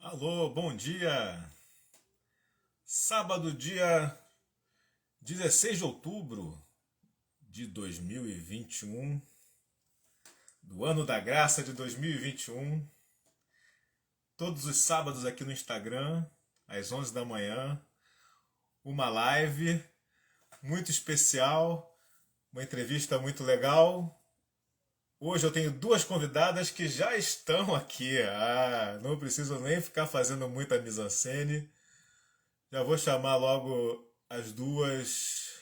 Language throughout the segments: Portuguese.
Alô, bom dia! Sábado, dia 16 de outubro de 2021, do ano da graça de 2021. Todos os sábados aqui no Instagram, às 11 da manhã, uma live muito especial, uma entrevista muito legal. Hoje eu tenho duas convidadas que já estão aqui. Não preciso nem ficar fazendo muita mise-en-scène. Já vou chamar logo as duas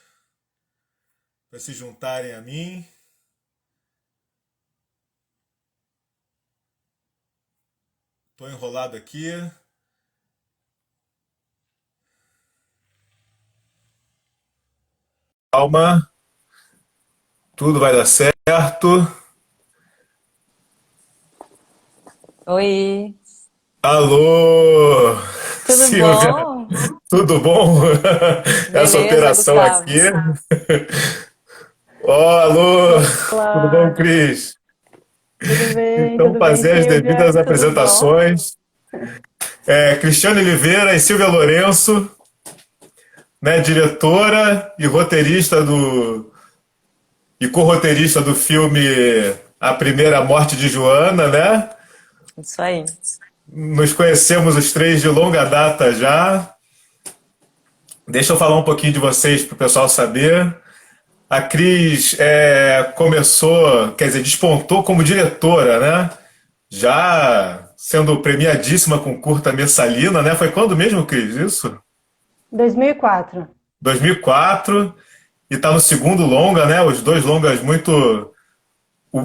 para se juntarem a mim. Estou enrolado aqui. Calma, tudo vai dar certo. Oi, Alô, tudo Silvia, bom? tudo bom? Essa Beleza, operação aqui. Gustavo? Alô, tudo bom, Olá, Cris? Então, tudo bem, fazer as devidas Silvia? Tudo bom? apresentações. Cristiane Oliveira e Silvia Lourenço, né, diretora e roteirista e co-roteirista do filme A Primeira Morte de Joana, né? Isso aí. Nos conhecemos os três de longa data já. Deixa eu falar um pouquinho de vocês para o pessoal saber. A Cris começou, quer dizer, despontou como diretora, né? Já sendo premiadíssima com curta Messalina, né? Foi quando mesmo, Cris? Isso? 2004. 2004. E tá no segundo longa, né? Os dois longas muito.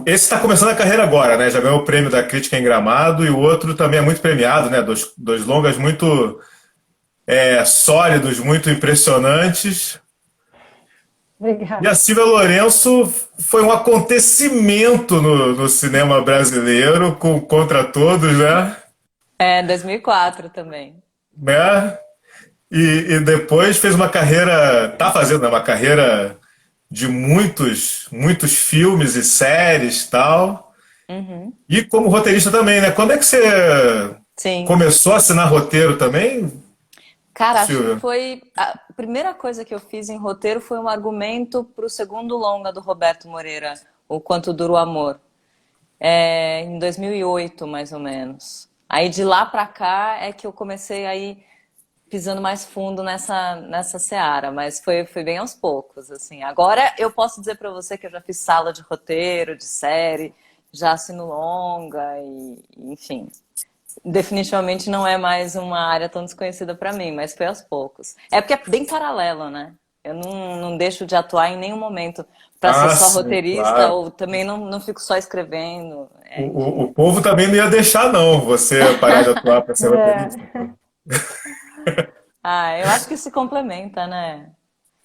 Esse está começando a carreira agora, né? Já ganhou o prêmio da crítica em Gramado e o outro também é muito premiado, né? Dois longas muito sólidos, muito impressionantes. E a Obrigada. Silvia Lourenço foi um acontecimento no cinema brasileiro, contra todos, né? 2004 também. Né? E depois fez uma carreira, tá fazendo, né, uma carreira de muitos filmes e séries e tal. Uhum. E como roteirista também, né? Quando é que você Sim. começou a assinar roteiro também, Cara, acho que Silvia? foi a primeira coisa que eu fiz em roteiro foi um argumento para o segundo longa do Roberto Moreira, O Quanto Dura o Amor, em 2008, mais ou menos. Aí de lá pra cá é que eu comecei aí pisando mais fundo nessa seara, mas foi bem aos poucos, assim. Agora eu posso dizer pra você que eu já fiz sala de roteiro, de série, já assino longa enfim, definitivamente não é mais uma área tão desconhecida pra mim, mas foi aos poucos. É porque é bem paralelo, né? Eu não deixo de atuar em nenhum momento pra ser Ah, só sim, roteirista claro. ou também não fico só escrevendo, O, enfim. o povo também não ia deixar, não, você parar de atuar para ser roteirista. É, Ah, eu acho que se complementa, né?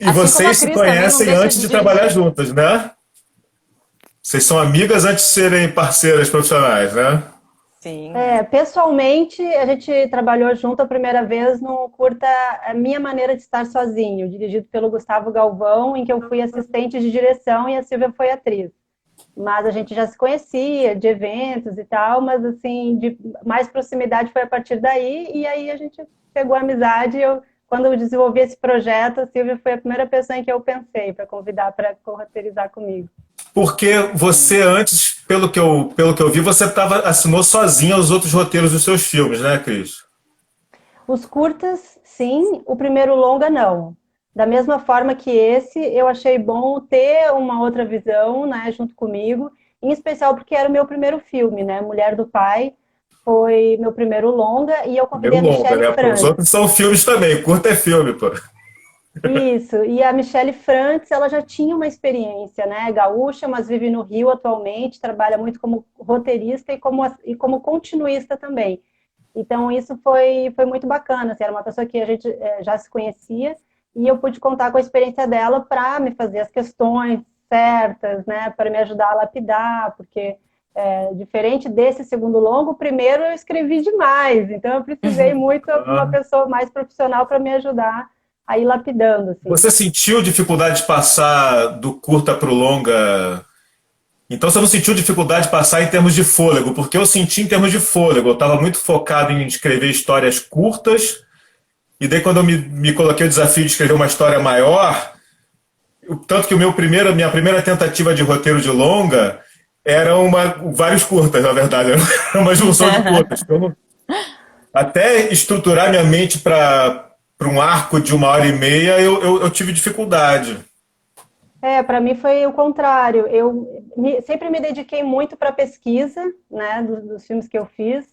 E Assim como a vocês se Cris também não conhecem deixa antes de de trabalhar dirigir. juntas, né? Vocês são amigas antes de serem parceiras profissionais, né? Sim. pessoalmente, a gente trabalhou junto a primeira vez no curta A Minha Maneira de Estar Sozinho, dirigido pelo Gustavo Galvão, em que eu fui assistente de direção e a Silvia foi atriz. Mas a gente já se conhecia de eventos e tal, mas assim, de mais proximidade foi a partir daí, e aí a gente pegou a amizade. Quando eu desenvolvi esse projeto, a Silvia foi a primeira pessoa em que eu pensei para convidar para co-roteirizar comigo. Porque você antes, pelo que eu vi, você assinou sozinha os outros roteiros dos seus filmes, né, Cris? Os curtas, sim, o primeiro longa, não. Da mesma forma que esse, eu achei bom ter uma outra visão, né, junto comigo, em especial porque era o meu primeiro filme, né, Mulher do Pai, foi meu primeiro longa, e eu Primeiro convidei a longa, Michelle né? Pô, os Frantz. outros são filmes também, curta é filme, pô. Isso, e a Michelle Frantz, ela já tinha uma experiência, né, gaúcha, mas vive no Rio atualmente, trabalha muito como roteirista e como continuista também. Então, isso foi muito bacana. Assim, era uma pessoa que a gente já se conhecia e eu pude contar com a experiência dela para me fazer as questões certas, né, para me ajudar a lapidar, porque diferente desse segundo longo, o primeiro eu escrevi demais, então eu precisei muito de uma Ah. pessoa mais profissional para me ajudar a ir lapidando, assim. Você sentiu dificuldade de passar do curta pro longa Então você não sentiu dificuldade de passar em termos de fôlego, porque eu senti em termos de fôlego. Eu estava muito focado em escrever histórias curtas, e daí quando eu me coloquei o desafio de escrever uma história maior, tanto que minha primeira tentativa de roteiro de longa eram vários curtas, na verdade, era uma junção de curtas. Até estruturar minha mente para um arco de 1 hora e meia, eu tive dificuldade. Para mim foi o contrário. Sempre me dediquei muito para a pesquisa, né, dos filmes que eu fiz.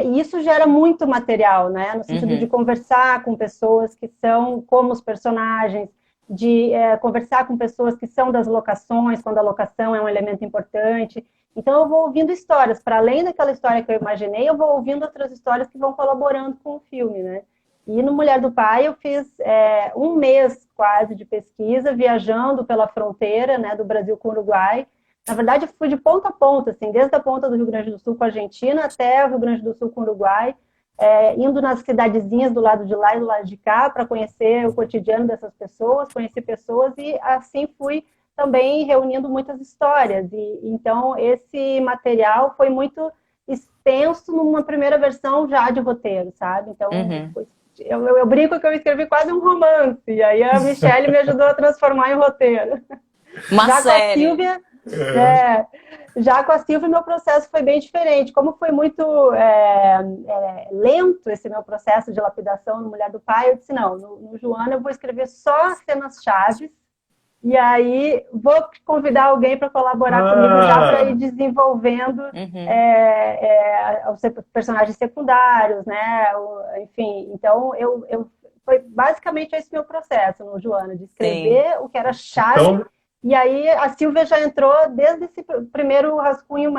E isso gera muito material, né, no sentido de conversar com pessoas que são como os personagens, de conversar com pessoas que são das locações, quando a locação é um elemento importante. Então eu vou ouvindo histórias, para além daquela história que eu imaginei, eu vou ouvindo outras histórias que vão colaborando com o filme, né? E no Mulher do Pai eu fiz 1 mês quase de pesquisa, viajando pela fronteira, né, do Brasil com o Uruguai. Na verdade, eu fui de ponta a ponta, assim, desde a ponta do Rio Grande do Sul com a Argentina até o Rio Grande do Sul com o Uruguai, indo nas cidadezinhas do lado de lá e do lado de cá para conhecer o cotidiano dessas pessoas, conhecer pessoas e assim fui também reunindo muitas histórias. E então esse material foi muito extenso numa primeira versão já de roteiro, sabe? Então eu brinco que eu escrevi quase um romance, e aí a Michelle me ajudou a transformar em roteiro. Uma Já série. Com a Silvia, já com a Silvia, meu processo foi bem diferente. Como foi muito lento esse meu processo de lapidação no Mulher do Pai, eu disse, não, no Joana eu vou escrever só as cenas-chave, e aí vou convidar alguém para colaborar comigo já para ir desenvolvendo os personagens secundários, né? Enfim, então foi basicamente esse meu processo no Joana, de escrever o que era chave. Então... E aí a Silvia já entrou desde esse primeiro rascunho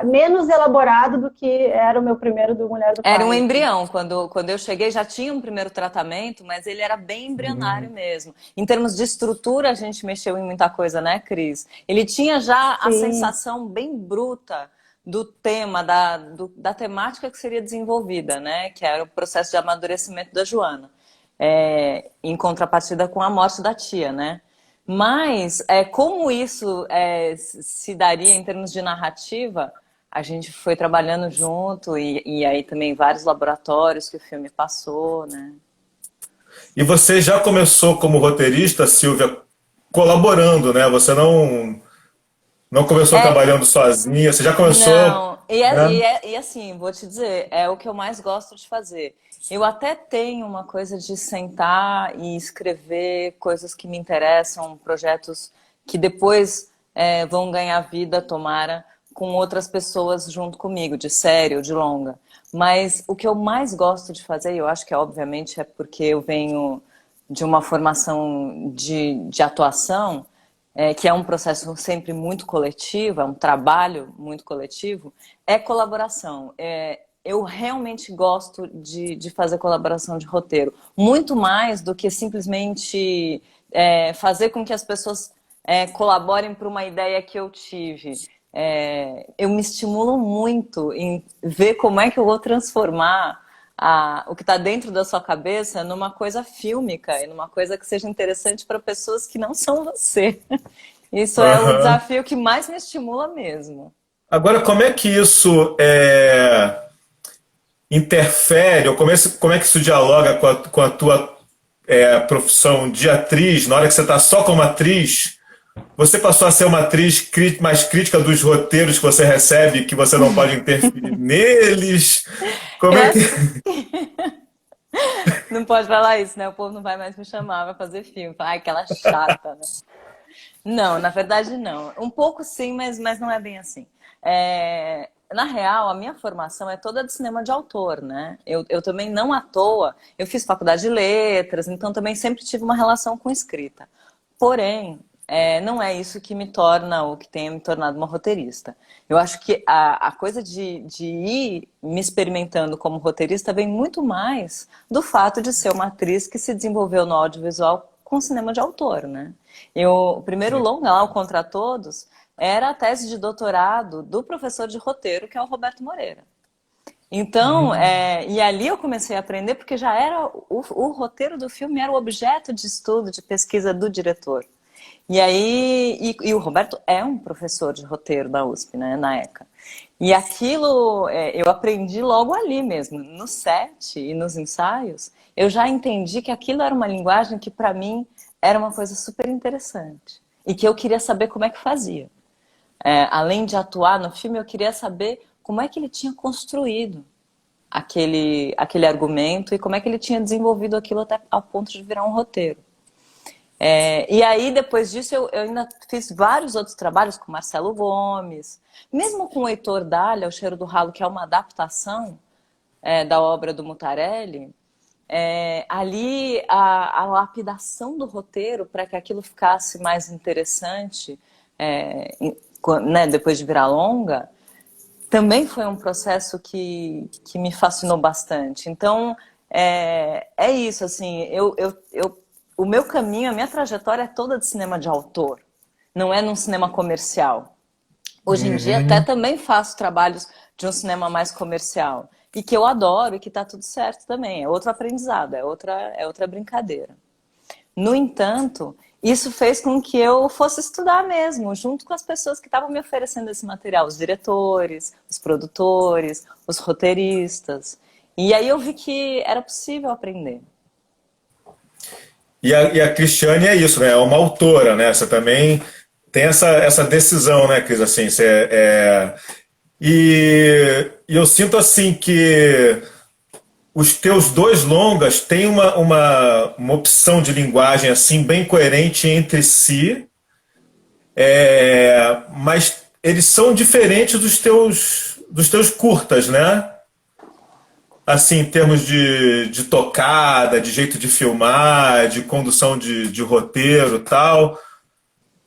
menos elaborado do que era o meu primeiro do Mulher do Pai. Era um embrião. Quando eu cheguei já tinha um primeiro tratamento, mas ele era bem embrionário mesmo. Em termos de estrutura, a gente mexeu em muita coisa, né, Cris? Ele tinha já a sensação bem bruta do tema, da temática que seria desenvolvida, né? Que era o processo de amadurecimento da Joana. Em contrapartida com a morte da tia, né? Mas como isso se daria em termos de narrativa, a gente foi trabalhando junto e aí também vários laboratórios que o filme passou, né? E você já começou como roteirista, Silvia, colaborando, né? Você não começou trabalhando sozinha, você já começou... Não, e assim, vou te dizer, é o que eu mais gosto de fazer. Eu até tenho uma coisa de sentar e escrever coisas que me interessam, projetos que depois vão ganhar vida, tomara, com outras pessoas junto comigo, de série ou de longa. Mas o que eu mais gosto de fazer, e eu acho que obviamente é porque eu venho de uma formação de atuação, que é um processo sempre muito coletivo, é um trabalho muito coletivo, é colaboração. Eu realmente gosto de fazer colaboração de roteiro. Muito mais do que simplesmente fazer com que as pessoas colaborem para uma ideia que eu tive. Eu me estimulo muito em ver como é que eu vou transformar o que está dentro da sua cabeça numa coisa fílmica e numa coisa que seja interessante para pessoas que não são você. Isso é o desafio que mais me estimula mesmo. Agora, como é que isso interfere, ou como é que isso dialoga com a tua profissão de atriz? Na hora que você está só como atriz, você passou a ser uma atriz mais crítica dos roteiros que você recebe, que você não pode interferir neles? Como é que... Não pode falar isso, né? O povo não vai mais me chamar para fazer filme. Ai, aquela chata, né? Não, na verdade não. Um pouco sim, mas não é bem assim. Na real, a minha formação é toda de cinema de autor, né? Eu também não à toa, eu fiz faculdade de letras, então também sempre tive uma relação com escrita. Porém, não é isso que me torna ou que tenha me tornado uma roteirista. Eu acho que a coisa de ir me experimentando como roteirista vem muito mais do fato de ser uma atriz que se desenvolveu no audiovisual com cinema de autor, né? O primeiro longa lá, o Contra Todos, era a tese de doutorado do professor de roteiro, que é o Roberto Moreira. Então, e ali eu comecei a aprender, porque já era o roteiro do filme era o objeto de estudo, de pesquisa do diretor. E aí, e o Roberto é um professor de roteiro da USP, né, na ECA. E aquilo eu aprendi logo ali mesmo, no set e nos ensaios. Eu já entendi que aquilo era uma linguagem que para mim era uma coisa super interessante e que eu queria saber como é que fazia. Além de atuar no filme, eu queria saber como é que ele tinha construído aquele argumento e como é que ele tinha desenvolvido aquilo até ao ponto de virar um roteiro. E aí, depois disso, eu ainda fiz vários outros trabalhos com Marcelo Gomes, mesmo com o Heitor Dália, O Cheiro do Ralo, que é uma adaptação da obra do Mutarelli. Ali, a lapidação do roteiro para que aquilo ficasse mais interessante, né, depois de virar longa, também foi um processo que me fascinou bastante. Então, é isso, assim, o meu caminho, a minha trajetória é toda de cinema de autor, não é num cinema comercial. Hoje em dia até também faço trabalhos de um cinema mais comercial, e que eu adoro e que está tudo certo também, é outro aprendizado, é outra brincadeira. No entanto, isso fez com que eu fosse estudar mesmo, junto com as pessoas que estavam me oferecendo esse material, os diretores, os produtores, os roteiristas. E aí eu vi que era possível aprender. E a Cristiane é isso, né? É uma autora, né? Você também tem essa decisão, né, Cris? Assim, e eu sinto assim que os teus dois longas têm uma opção de linguagem assim bem coerente entre si, mas eles são diferentes dos teus curtas, né? Assim, em termos de tocada, de jeito de filmar, de condução de roteiro e tal.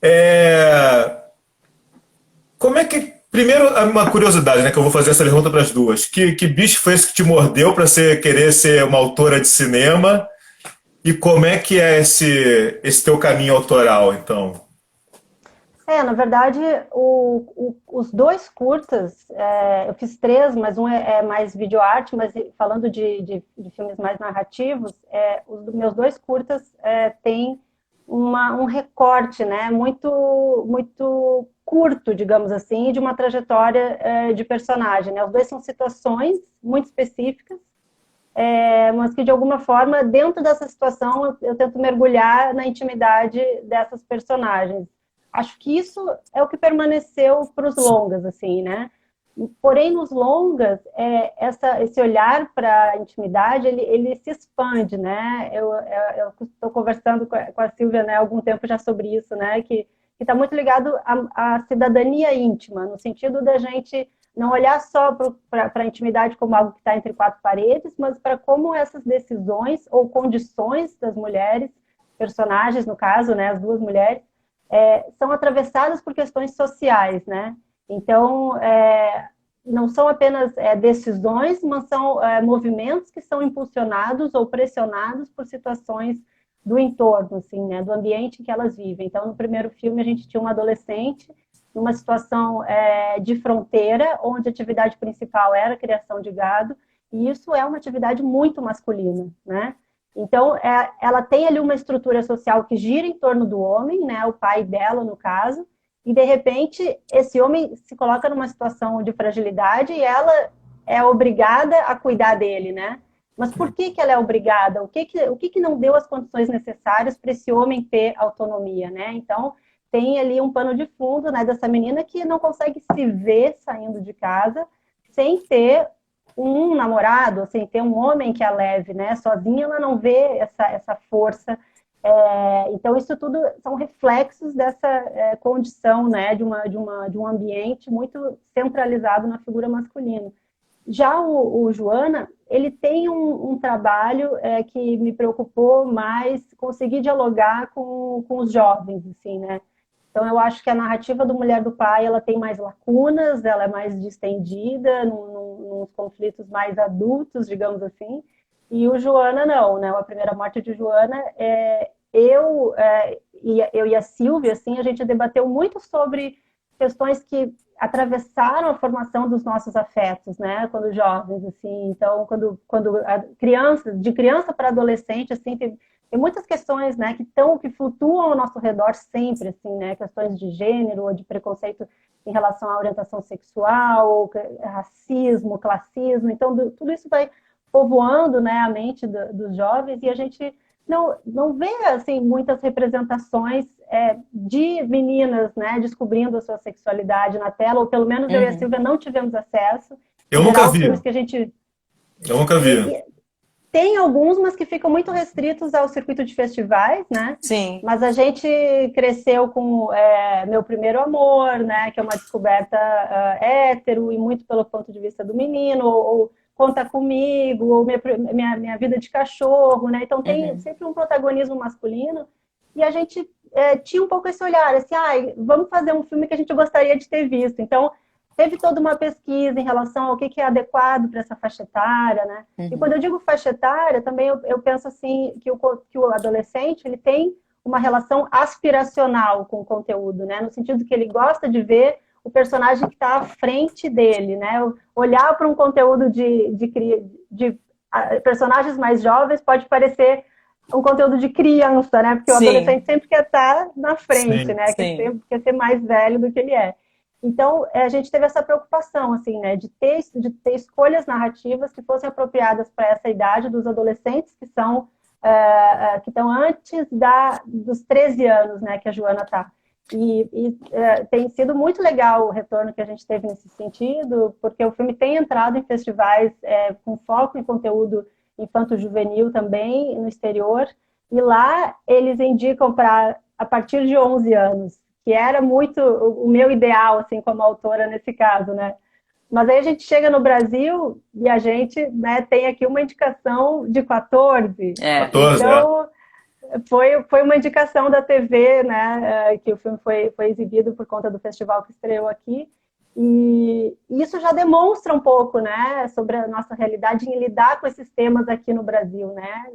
É, Como é que. Primeiro, uma curiosidade, né? Que eu vou fazer essa pergunta para as duas. Que bicho foi esse que te mordeu para você querer ser uma autora de cinema? E como é que é esse teu caminho autoral, então? Na verdade, os dois curtas, eu fiz três, mas um é mais videoarte, mas falando de filmes mais narrativos, os meus dois curtas têm um recorte, né, muito, muito curto, digamos assim, de uma trajetória de personagem, né? Os dois são situações muito específicas, mas que de alguma forma, dentro dessa situação, eu tento mergulhar na intimidade dessas personagens. Acho que isso é o que permaneceu para os longas, assim, né? Porém, nos longas, esse olhar para a intimidade, ele se expande, né? Eu estou conversando com a Silvia, né, há algum tempo já sobre isso, né? Que está muito ligado à cidadania íntima, no sentido da gente não olhar só para a intimidade como algo que está entre quatro paredes, mas para como essas decisões ou condições das mulheres, personagens, no caso, né, as duas mulheres, são atravessadas por questões sociais, né? Então, não são apenas decisões, mas são movimentos que são impulsionados ou pressionados por situações do entorno, assim, né? Do ambiente em que elas vivem. Então, no primeiro filme, a gente tinha uma adolescente numa situação de fronteira, onde a atividade principal era a criação de gado, e isso é uma atividade muito masculina, né? Então, ela tem ali uma estrutura social que gira em torno do homem, né? O pai dela, no caso, e de repente esse homem se coloca numa situação de fragilidade e ela é obrigada a cuidar dele, né? Mas por que ela é obrigada? O que não deu as condições necessárias para esse homem ter autonomia, né? Então, tem ali um pano de fundo, né, dessa menina que não consegue se ver saindo de casa sem ter um namorado, sem ter um homem que a leve, né? Sozinha ela não vê essa força. Então, isso tudo são reflexos dessa condição, né, de um ambiente muito centralizado na figura masculina. Já o Joana, ele tem um trabalho que me preocupou mais conseguir dialogar com os jovens, assim, né? Então, eu acho que a narrativa do Mulher do Pai, ela tem mais lacunas, ela é mais distendida, nos conflitos mais adultos, digamos assim, e o Joana não, né? A Primeira Morte de Joana, eu e a Silvia, assim, a gente debateu muito sobre questões que atravessaram a formação dos nossos afetos, né? Quando jovens, assim, então, quando de criança para adolescente, assim, tem muitas questões, né, que flutuam ao nosso redor sempre, assim, né, questões de gênero ou de preconceito em relação à orientação sexual, ou racismo, classismo. Então, tudo isso vai povoando, né, a mente dos jovens, e a gente não vê assim muitas representações de meninas, né, descobrindo a sua sexualidade na tela, ou pelo menos eu e a Uhum. Silvia não tivemos acesso. Eu Em nunca geral, os vi. filmes que a gente Eu nunca vi. tem alguns, mas que ficam muito restritos ao circuito de festivais, né? Sim. Mas a gente cresceu com Meu Primeiro Amor, né? Que é uma descoberta hétero e muito pelo ponto de vista do menino, ou Conta Comigo, ou minha Vida de Cachorro, né? Então tem Uhum. sempre um protagonismo masculino e a gente tinha um pouco esse olhar, assim, vamos fazer um filme que a gente gostaria de ter visto. Então teve toda uma pesquisa em relação ao que é adequado para essa faixa etária, né? E quando Uhum. eu digo faixa etária, também eu penso assim que o adolescente ele tem uma relação aspiracional com o conteúdo, né? No sentido que ele gosta de ver o personagem que está à frente dele, né? Olhar para um conteúdo de personagens mais jovens pode parecer um conteúdo de criança, né? Porque o Sim, adolescente sempre quer estar na frente, Sim. né? sim. Quer ser mais velho do que ele é. Então, a gente teve essa preocupação, assim, né, de ter escolhas narrativas que fossem apropriadas para essa idade dos adolescentes que estão antes dos 13 anos, né, que a Joana está. Tem sido muito legal o retorno que a gente teve nesse sentido, porque o filme tem entrado em festivais com foco em conteúdo infanto-juvenil também, no exterior, e lá eles indicam para a partir de 11 anos, que era muito o meu ideal, assim, como autora nesse caso, né? Mas aí a gente chega no Brasil e a gente, né, tem aqui uma indicação de 14. 14, é. Então, foi uma indicação da TV, né, que o filme foi exibido por conta do festival que estreou aqui. E isso já demonstra um pouco, né, sobre a nossa realidade em lidar com esses temas aqui no Brasil, né?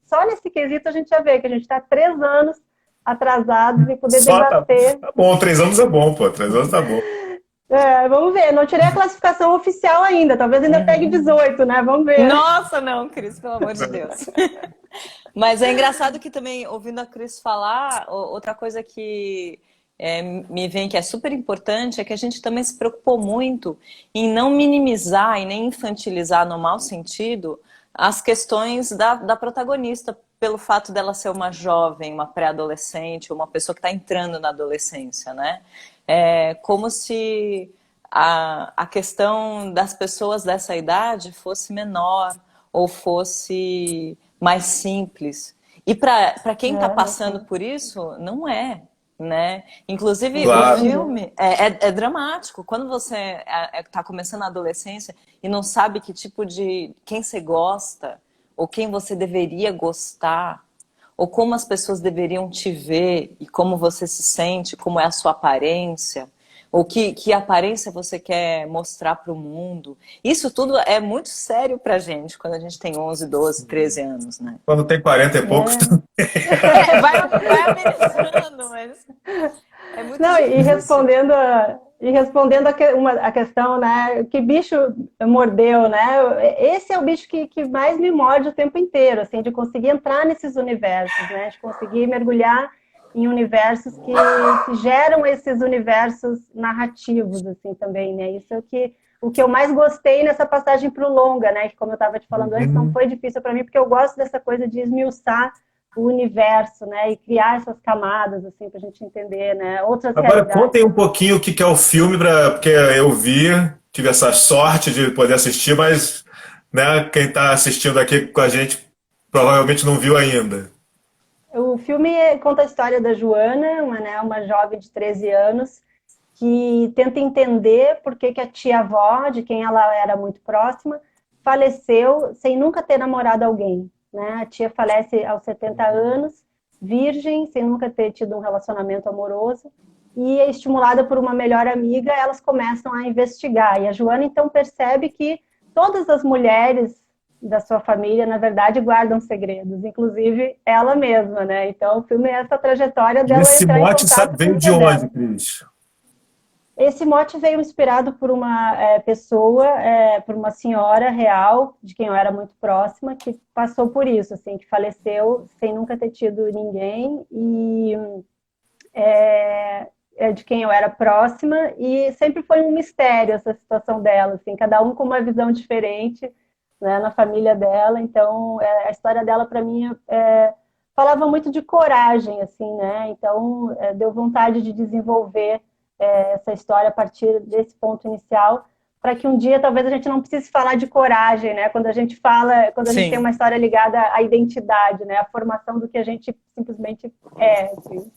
Só nesse quesito a gente já vê que a gente está 3 anos atrasados em poder Só debater. tá bom, 3 anos é bom, pô. 3 anos tá bom. Vamos ver, não tirei a classificação oficial ainda, talvez ainda pegue Uhum. 18, né? Vamos ver. Nossa, não, Cris, pelo amor de Deus. Mas é engraçado que também, ouvindo a Cris falar, outra coisa que me vem que é super importante é que a gente também se preocupou muito em não minimizar e nem infantilizar no mau sentido as questões da protagonista, pelo fato dela ser uma jovem, uma pré-adolescente, uma pessoa que está entrando na adolescência, né? É como se a questão das pessoas dessa idade fosse menor ou fosse mais simples. E para quem está passando Assim, por isso, não é, né? Inclusive, o Claro. filme é dramático. Quando você está começando a adolescência e não sabe que tipo de... quem você gosta, ou quem você deveria gostar, ou como as pessoas deveriam te ver, e como você se sente, como é a sua aparência, ou que aparência você quer mostrar para o mundo. Isso tudo é muito sério pra gente, quando a gente tem 11, 12, 13 anos, né? Quando tem 40 e poucos. Vai amenizando, mas é muito Não, difícil. e respondendo a questão, né? Que bicho mordeu, né? Esse é o bicho que mais me morde o tempo inteiro, assim, de conseguir entrar nesses universos, né? De conseguir mergulhar em universos que geram esses universos narrativos, assim, também, né? Isso é o que eu mais gostei nessa passagem para o longa, né? Que, como eu estava te falando antes, não Uhum. foi difícil para mim, porque eu gosto dessa coisa de esmiuçar o universo, né, e criar essas camadas assim para a gente entender, né, outras Agora realidades. contem um pouquinho o que é o filme, porque eu vi, tive essa sorte de poder assistir, mas né, quem está assistindo aqui com a gente provavelmente não viu ainda. O filme conta a história da Joana, uma jovem de 13 anos que tenta entender por que a tia-avó, de quem ela era muito próxima, faleceu sem nunca ter namorado alguém, né? A tia falece aos 70 anos, virgem, sem nunca ter tido um relacionamento amoroso, e estimulada por uma melhor amiga, elas começam a investigar. E a Joana então percebe que todas as mulheres da sua família, na verdade, guardam segredos, inclusive ela mesma, né? Então o filme é essa trajetória E dela esse entrar em mote contato com veio o de ser onde, dela. Cris? Esse mote veio inspirado por uma pessoa, por uma senhora real, de quem eu era muito próxima, que passou por isso, assim, que faleceu sem nunca ter tido ninguém, e de quem eu era próxima, e sempre foi um mistério essa situação dela, assim, cada um com uma visão diferente, né, na família dela. Então a história dela para mim falava muito de coragem, assim, né? Então deu vontade de desenvolver essa história a partir desse ponto inicial, para que um dia talvez a gente não precise falar de coragem, né? Quando a gente fala, quando a gente tem Sim. uma história ligada à identidade, né? A formação do que a gente simplesmente assim.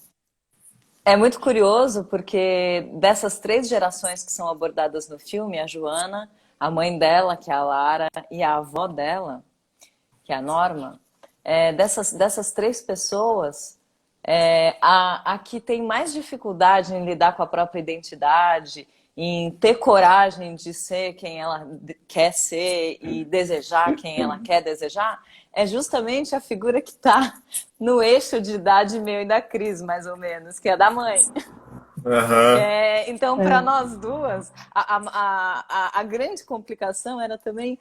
É muito curioso porque dessas 3 gerações que são abordadas no filme, a Joana, a mãe dela, que é a Lara, e a avó dela, que é a Norma, dessas 3 pessoas, a que tem mais dificuldade em lidar com a própria identidade, em ter coragem de ser quem ela quer ser e desejar quem ela quer desejar, é justamente a figura que está no eixo de idade meu e da Cris, mais ou menos, que é da mãe. Aham. Então, para nós duas, a grande complicação era também.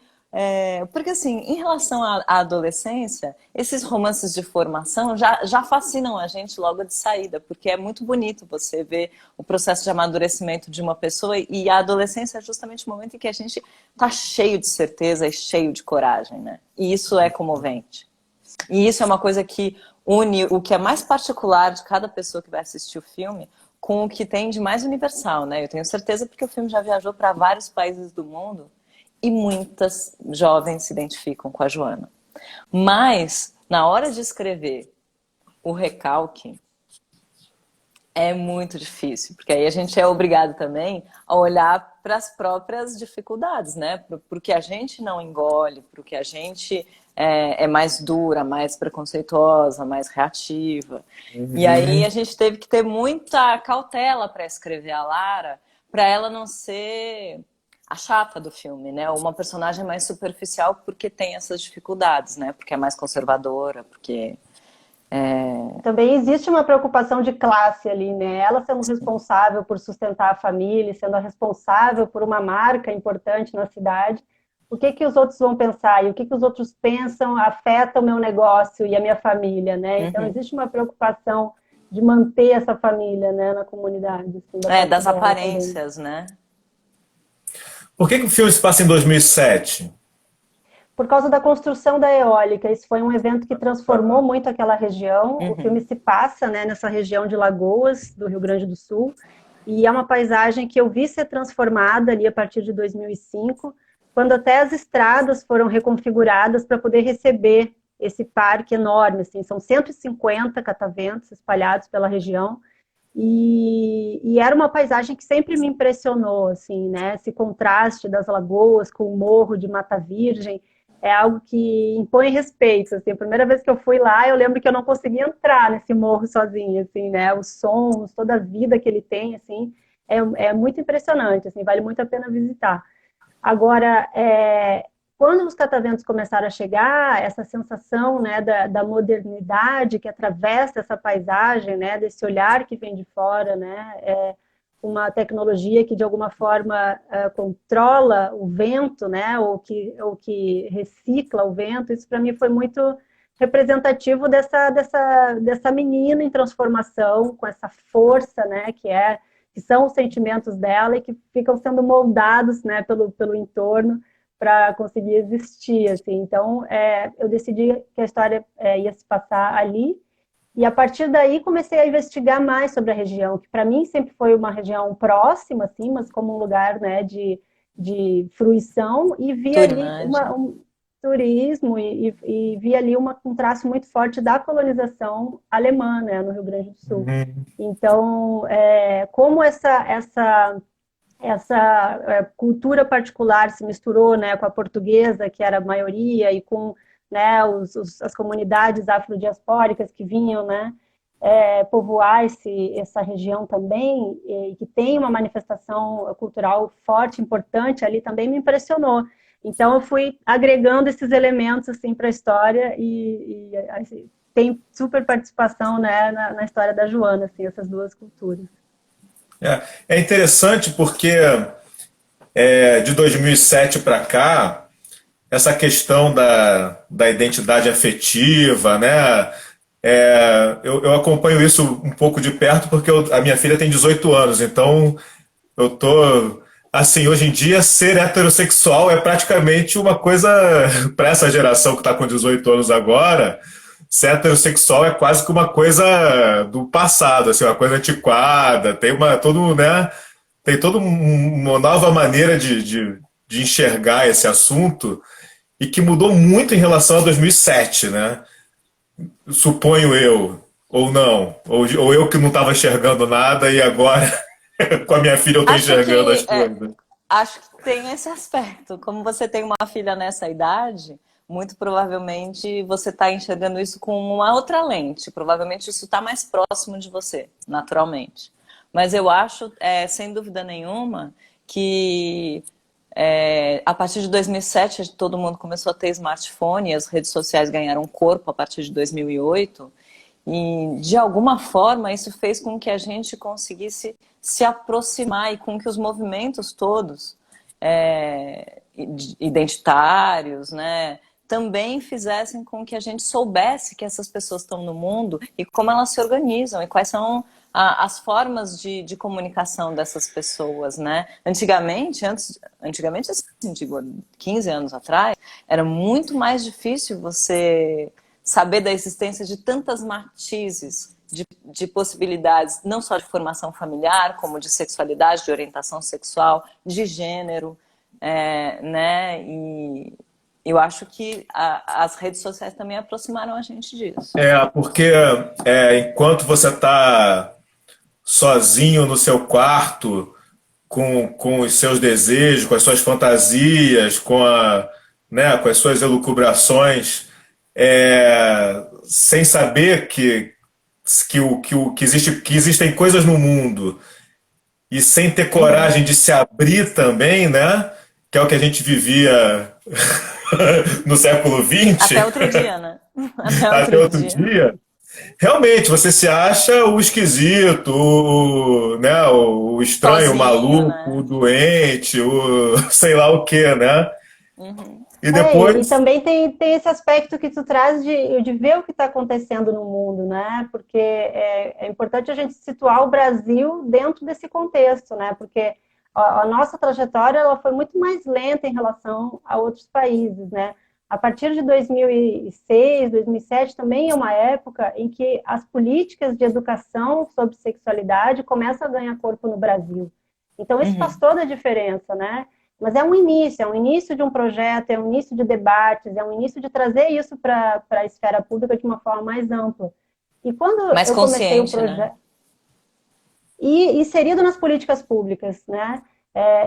Porque, assim, em relação à adolescência, esses romances de formação já fascinam a gente logo de saída, porque é muito bonito você ver o processo de amadurecimento de uma pessoa, e a adolescência é justamente o momento em que a gente está cheio de certeza e cheio de coragem, né? E isso é comovente. E isso é uma coisa que une o que é mais particular de cada pessoa que vai assistir o filme com o que tem de mais universal, né? Eu tenho certeza porque o filme já viajou para vários países do mundo e muitas jovens se identificam com a Joana. Mas, na hora de escrever o recalque, é muito difícil, porque aí a gente é obrigado também a olhar para as próprias dificuldades, né? Porque a gente não engole, porque a gente é mais dura, mais preconceituosa, mais reativa. E aí Uhum. a gente teve que ter muita cautela para escrever a Lara, para ela não ser a chata do filme, né? Uma personagem mais superficial porque tem essas dificuldades, né? Porque é mais conservadora, porque Também existe uma preocupação de classe ali, né? Ela sendo responsável por sustentar a família, sendo a responsável por uma marca importante na cidade. O que que os outros vão pensar? E o que que os outros pensam afeta o meu negócio e a minha família, né? Então uhum. existe uma preocupação de manter essa família, né, na comunidade, assim, da parte Das dela também. aparências, né? Por que o filme se passa em 2007? Por causa da construção da eólica. Isso foi um evento que transformou muito aquela região. O filme Uhum. se passa, né, nessa região de Lagoas, do Rio Grande do Sul, e é uma paisagem que eu vi ser transformada ali a partir de 2005, quando até as estradas foram reconfiguradas para poder receber esse parque enorme. Assim, são 150 cataventos espalhados pela região, e era uma paisagem que sempre me impressionou, assim, né? Esse contraste das lagoas com o morro de Mata Virgem é algo que impõe respeito, assim. A primeira vez que eu fui lá, eu lembro que eu não conseguia entrar nesse morro sozinha, assim, né? Os sons, toda a vida que ele tem, assim, é muito impressionante, assim, vale muito a pena visitar. Agora, quando os cataventos começaram a chegar, essa sensação, né, da modernidade que atravessa essa paisagem, né, desse olhar que vem de fora, né, uma tecnologia que de alguma forma controla o vento, né, ou que recicla o vento, isso para mim foi muito representativo dessa menina em transformação, com essa força, né, que são os sentimentos dela e que ficam sendo moldados, né, pelo entorno para conseguir existir, assim. Então, eu decidi que a história ia se passar ali, e a partir daí comecei a investigar mais sobre a região, que para mim sempre foi uma região próxima, assim, mas como um lugar, né, de fruição, e vi Tua ali imagem. um turismo e vi ali um traço muito forte da colonização alemã, né, no Rio Grande do Sul. Uhum. Então, como essa cultura particular se misturou, né, com a portuguesa, que era a maioria, e com, né, as comunidades afrodiaspóricas que vinham, né, povoar essa região também, e que tem uma manifestação cultural forte, importante ali, também me impressionou. Então eu fui agregando esses elementos assim para a história, e assim, tem super participação, né, na história da Joana, assim, essas duas culturas. É interessante porque de 2007 para cá, essa questão da identidade afetiva, né? Eu acompanho isso um pouco de perto porque a minha filha tem 18 anos, então eu tô assim, hoje em dia ser heterossexual é praticamente uma coisa para essa geração que está com 18 anos agora, ser heterossexual é quase que uma coisa do passado, assim, uma coisa antiquada, tem toda uma nova maneira de enxergar esse assunto e que mudou muito em relação a 2007, né? Suponho eu, ou não, ou eu que não estava enxergando nada e agora com a minha filha eu estou Acho enxergando as que coisas. acho que tem esse aspecto. Como você tem uma filha nessa idade, muito provavelmente você está enxergando isso com uma outra lente. Provavelmente isso está mais próximo de você, naturalmente. Mas eu acho, sem dúvida nenhuma, que a partir de 2007 todo mundo começou a ter smartphone e as redes sociais ganharam corpo a partir de 2008. E, de alguma forma, isso fez com que a gente conseguisse se aproximar e com que os movimentos todos identitários, né, também fizessem com que a gente soubesse que essas pessoas estão no mundo e como elas se organizam e quais são as formas de comunicação dessas pessoas, né? Antigamente, assim, digo, 15 anos atrás, era muito mais difícil você saber da existência de tantas matizes de possibilidades, não só de formação familiar, como de sexualidade, de orientação sexual, de gênero, né? E eu acho que as redes sociais também aproximaram a gente disso. Porque enquanto você está sozinho no seu quarto, com os seus desejos, com as suas fantasias, com as suas elucubrações, sem saber que existem coisas no mundo e sem ter Uhum. coragem de se abrir também, né? Que é o que a gente vivia no século Até XX, outro dia, né? Até até outro outro dia. dia. Realmente, você se acha o esquisito, né, o estranho, o Sozinho, maluco, o né? doente, o sei lá o que, né? Uhum. E E depois, também tem esse aspecto que tu traz de ver o que está acontecendo no mundo, né? Porque é importante a gente situar o Brasil dentro desse contexto, né? Porque a nossa trajetória ela foi muito mais lenta em relação a outros países, né? A partir de 2006, 2007 também é uma época em que as políticas de educação sobre sexualidade começam a ganhar corpo no Brasil. Então isso faz Uhum. toda a diferença, né? Mas é um início de um projeto, é um início de debates, é um início de trazer isso para a esfera pública de uma forma mais ampla. E quando Mais eu comecei o consciente, né? projeto, e inserido nas políticas públicas, né?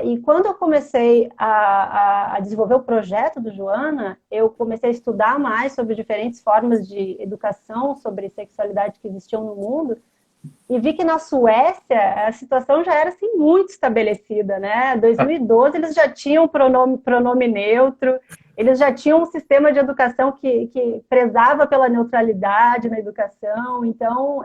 E quando eu comecei a desenvolver o projeto do Joana, eu comecei a estudar mais sobre diferentes formas de educação sobre sexualidade que existiam no mundo, e vi que na Suécia a situação já era assim, muito estabelecida, né? 2012 eles já tinham pronome neutro, eles já tinham um sistema de educação que prezava pela neutralidade na educação. Então,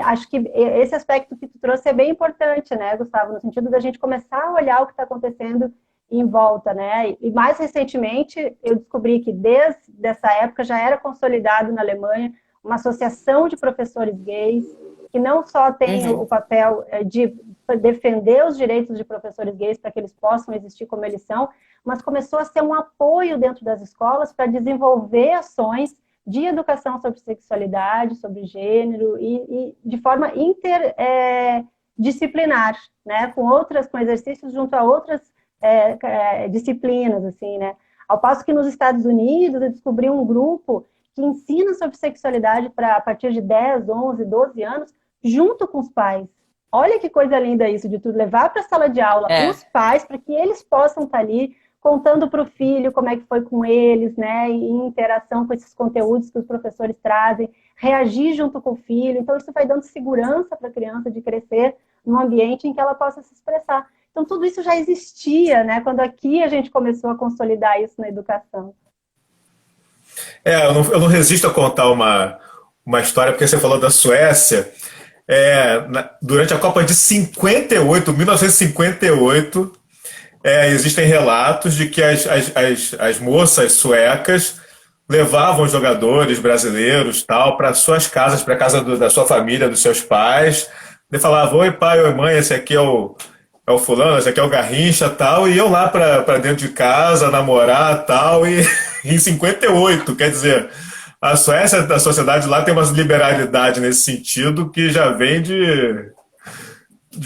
acho que esse aspecto que tu trouxe é bem importante, né, Gustavo, no sentido da gente começar a olhar o que está acontecendo em volta, né? E mais recentemente eu descobri que desde essa época já era consolidado na Alemanha uma associação de professores gays que não só tem o Uhum. papel de defender os direitos de professores gays para que eles possam existir como eles são, mas começou a ser um apoio dentro das escolas para desenvolver ações de educação sobre sexualidade, sobre gênero e de forma interdisciplinar, né, com exercícios junto a outras disciplinas, assim, né. Ao passo que nos Estados Unidos eu descobri um grupo que ensina sobre sexualidade para a partir de 10, 11, 12 anos, junto com os pais. Olha que coisa linda isso, de tu levar para a sala de aula É. os pais, para que eles possam estar ali contando para o filho como é que foi com eles, né, em interação com esses conteúdos que os professores trazem, reagir junto com o filho. Então, isso vai dando segurança para a criança de crescer num ambiente em que ela possa se expressar. Então, tudo isso já existia, né, quando aqui a gente começou a consolidar isso na educação. eu não resisto a contar uma história, porque você falou da Suécia. Durante a Copa de 58, 1958, existem relatos de que as moças suecas levavam os jogadores brasileiros tal para suas casas, para a casa da sua família, dos seus pais. E falavam: oi pai, oi mãe, esse aqui é o fulano, esse aqui é o Garrincha tal. E iam lá para dentro de casa, namorar tal. E em 58, quer dizer, a Suécia, a sociedade lá tem uma liberalidade nesse sentido que já vem de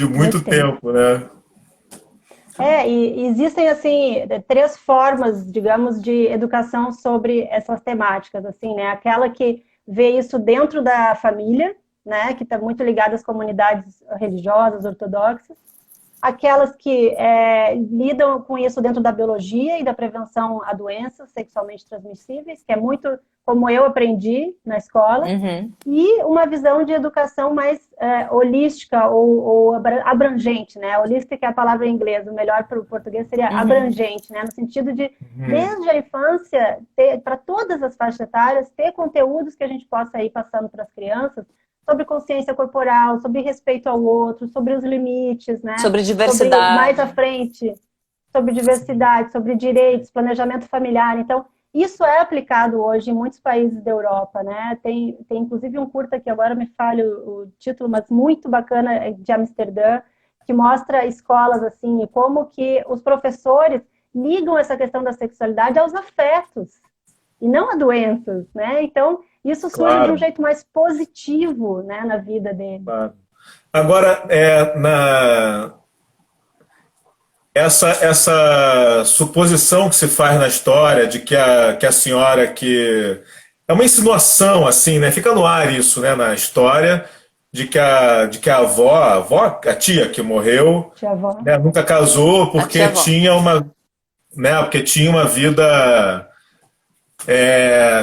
muito Muito tempo. tempo, né? E existem, assim, três formas, digamos, de educação sobre essas temáticas, assim, né? Aquela que vê isso dentro da família, né? Que está muito ligada às comunidades religiosas, ortodoxas. Aquelas que lidam com isso dentro da biologia e da prevenção a doenças sexualmente transmissíveis, que é muito como eu aprendi na escola, e uma visão de educação mais holística ou abrangente, né? Holística é a palavra em inglês, o melhor para o português seria abrangente, né? No sentido de, desde a infância, para todas as faixas etárias, ter conteúdos que a gente possa ir passando para as crianças, sobre consciência corporal, sobre respeito ao outro, sobre os limites, né? Sobre diversidade. Sobre, mais à frente, sobre diversidade, sobre direitos, planejamento familiar. Então, isso é aplicado hoje em muitos países da Europa, né? Tem inclusive um curta que agora me falha o título, mas muito bacana, de Amsterdã, que mostra escolas assim, e como que os professores ligam essa questão da sexualidade aos afetos e não a doenças, né? Então, isso surge de um jeito mais positivo, né, na vida dele. Claro. Agora, essa suposição que se faz na história de que a senhora que... É uma insinuação, assim, né? Fica no ar isso, né, na história, de que a avó, a tia que morreu, Tia-avó. né, nunca casou porque tinha uma vida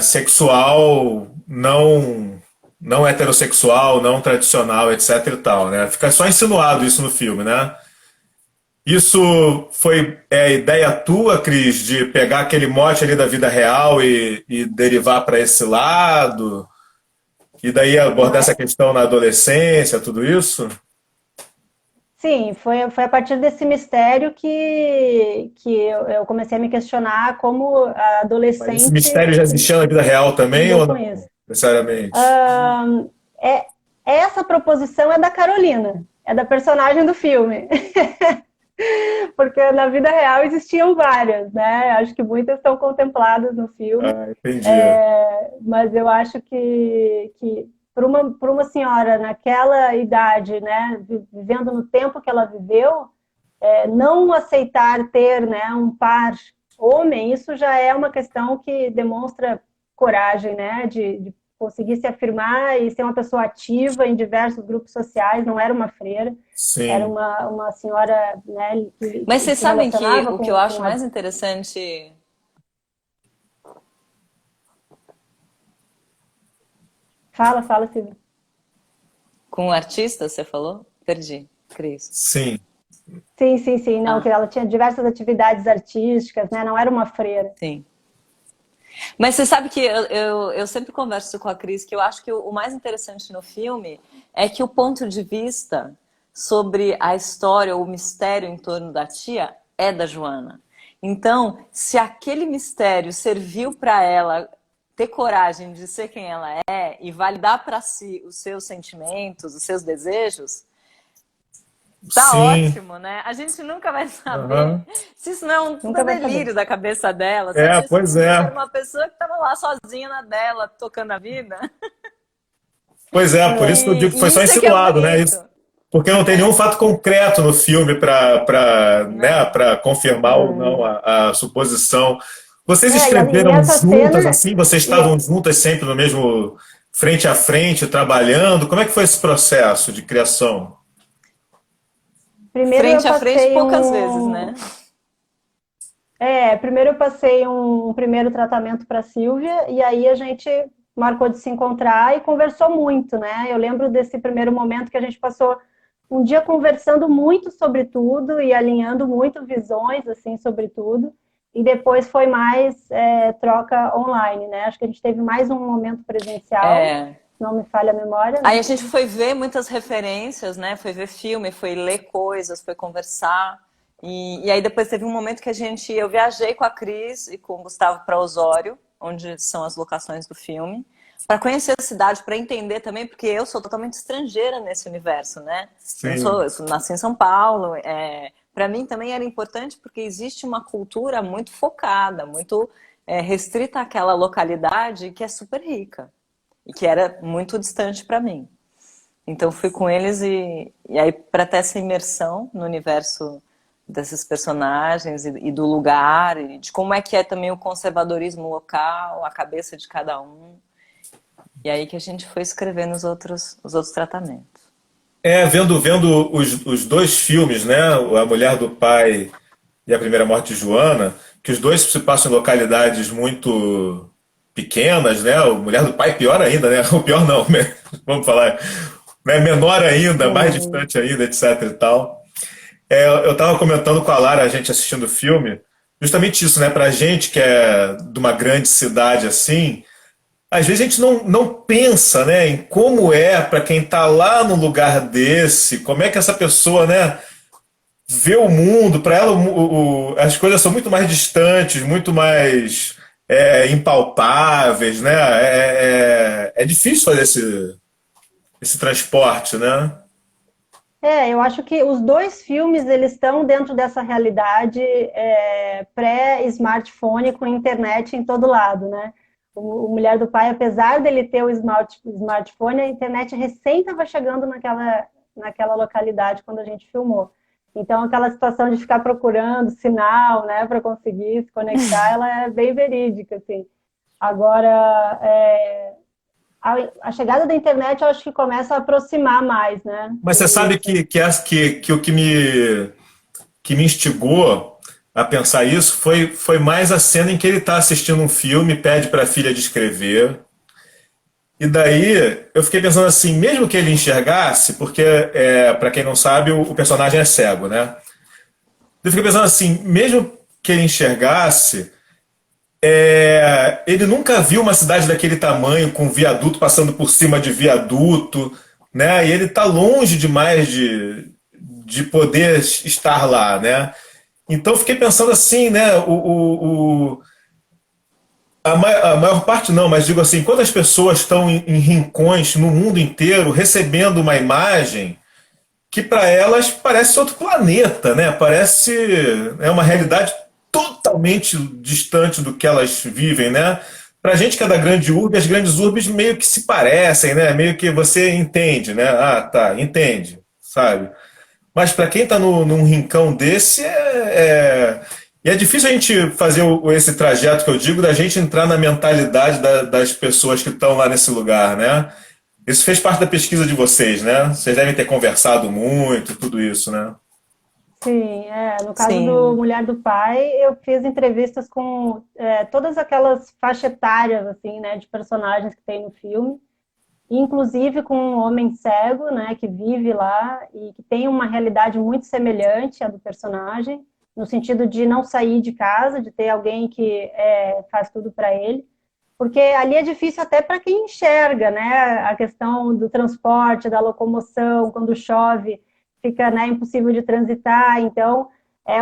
sexual não heterossexual, não tradicional, etc e tal, né? Fica só insinuado isso no filme, né? Isso foi ideia tua, Cris, de pegar aquele mote ali da vida real e derivar para esse lado? E daí abordar essa questão na adolescência, tudo isso? Sim, foi a partir desse mistério que eu comecei a me questionar como a Mas esse adolescente mistério já existia na vida real também lidou ou com não, isso. necessariamente? Essa proposição é da Carolina, é da personagem do filme. Porque na vida real existiam várias, né? Acho que muitas estão contempladas no filme. Entendi. Mas eu acho que para uma senhora naquela idade, né, vivendo no tempo que ela viveu, não aceitar ter, né, um par homem, isso já é uma questão que demonstra coragem, né, de conseguir se afirmar e ser uma pessoa ativa em diversos grupos sociais. Não era uma freira. Sim. Era uma senhora, né, Mas vocês sabem que o que eu acho com mais interessante... Fala, Silvia. Com o artista, você falou? Perdi, Cris. Sim. Sim. Não, que ela tinha diversas atividades artísticas, né? Não era uma freira. Sim. Mas você sabe que eu sempre converso com a Cris que eu acho que o mais interessante no filme é que o ponto de vista sobre a história, o mistério em torno da tia, é da Joana. Então, se aquele mistério serviu para ela ter coragem de ser quem ela é e validar para si os seus sentimentos, os seus desejos, tá ótimo, né? A gente nunca vai saber se isso não é um delírio da cabeça dela. Pois é. Era uma pessoa que estava lá sozinha na dela, tocando a vida. Pois é, por isso que eu digo que foi só insinuado, né? Isso, porque não tem nenhum fato concreto no filme para confirmar ou não a suposição. Vocês escreveram juntas assim? Vocês estavam juntas sempre no mesmo frente a frente, trabalhando? Como é que foi esse processo de criação? Frente a frente poucas vezes, né? Primeiro eu passei um primeiro tratamento para a Silvia e aí a gente marcou de se encontrar e conversou muito, né? Eu lembro desse primeiro momento que a gente passou um dia conversando muito sobre tudo e alinhando muito visões, assim, sobre tudo. E depois foi mais troca online, né? Acho que a gente teve mais um momento presencial. se não me falha a memória, Aí né? a gente foi ver muitas referências, né? Foi ver filme, foi ler coisas, foi conversar. E aí depois teve um momento que eu viajei com a Cris e com o Gustavo para Osório, onde são as locações do filme, para conhecer a cidade, para entender também, porque eu sou totalmente estrangeira nesse universo, né? Sim. Nasci em São Paulo. Para mim também era importante porque existe uma cultura muito focada, muito restrita àquela localidade que é super rica e que era muito distante para mim. Então fui com eles e aí para ter essa imersão no universo desses personagens e do lugar e de como é que é também o conservadorismo local, a cabeça de cada um. E aí que a gente foi escrevendo os outros tratamentos. Vendo os dois filmes, né? A Mulher do Pai e A Primeira Morte de Joana, que os dois se passam em localidades muito pequenas, né? A Mulher do Pai pior ainda, né? O pior não, né? Vamos falar, né? Menor ainda, mais Sim. distante ainda, etc e tal. Eu estava comentando com a Lara, a gente assistindo o filme, justamente isso, né? Pra gente que é de uma grande cidade assim, às vezes a gente não pensa, né, em como é para quem está lá no lugar desse, como é que essa pessoa, né, vê o mundo. Para ela, as coisas são muito mais distantes, muito mais impalpáveis, né? É difícil fazer esse transporte, né? Eu acho que os dois filmes eles estão dentro dessa realidade pré-smartphone com internet em todo lado, né? O Mulher do Pai, apesar dele ter o smartphone, a internet recém estava chegando naquela localidade quando a gente filmou. Então, aquela situação de ficar procurando sinal, né, para conseguir se conectar, ela é bem verídica, assim. Agora, a chegada da internet, eu acho que começa a aproximar mais, né? Mas você Tudo sabe isso. que o que me instigou a pensar isso foi mais a cena em que ele está assistindo um filme, pede para a filha descrever. E daí eu fiquei pensando assim, mesmo que ele enxergasse, porque para quem não sabe, o personagem é cego, né? Eu fiquei pensando assim, mesmo que ele enxergasse, ele nunca viu uma cidade daquele tamanho, com viaduto passando por cima de viaduto, né? E ele está longe demais de poder estar lá, né? Então eu fiquei pensando assim, né? A maior parte não, mas digo assim, quando as pessoas estão em rincões no mundo inteiro recebendo uma imagem que para elas parece outro planeta, né? Parece uma realidade totalmente distante do que elas vivem, né? Pra gente que é da grande urbe, as grandes urbes meio que se parecem, né? Meio que você entende, né? Ah, tá, entende, sabe? Mas para quem está num rincão desse, e é difícil a gente fazer esse trajeto que eu digo, da gente entrar na mentalidade das pessoas que estão lá nesse lugar, né? Isso fez parte da pesquisa de vocês, né? Vocês devem ter conversado muito, tudo isso, né? Sim, no caso do Sim. Mulher do Pai, eu fiz entrevistas com todas aquelas faixas etárias, assim, né, de personagens que tem no filme, inclusive com um homem cego, né, que vive lá e que tem uma realidade muito semelhante à do personagem, no sentido de não sair de casa, de ter alguém que faz tudo para ele, porque ali é difícil até para quem enxerga, né, a questão do transporte, da locomoção, quando chove, fica, né, impossível de transitar, então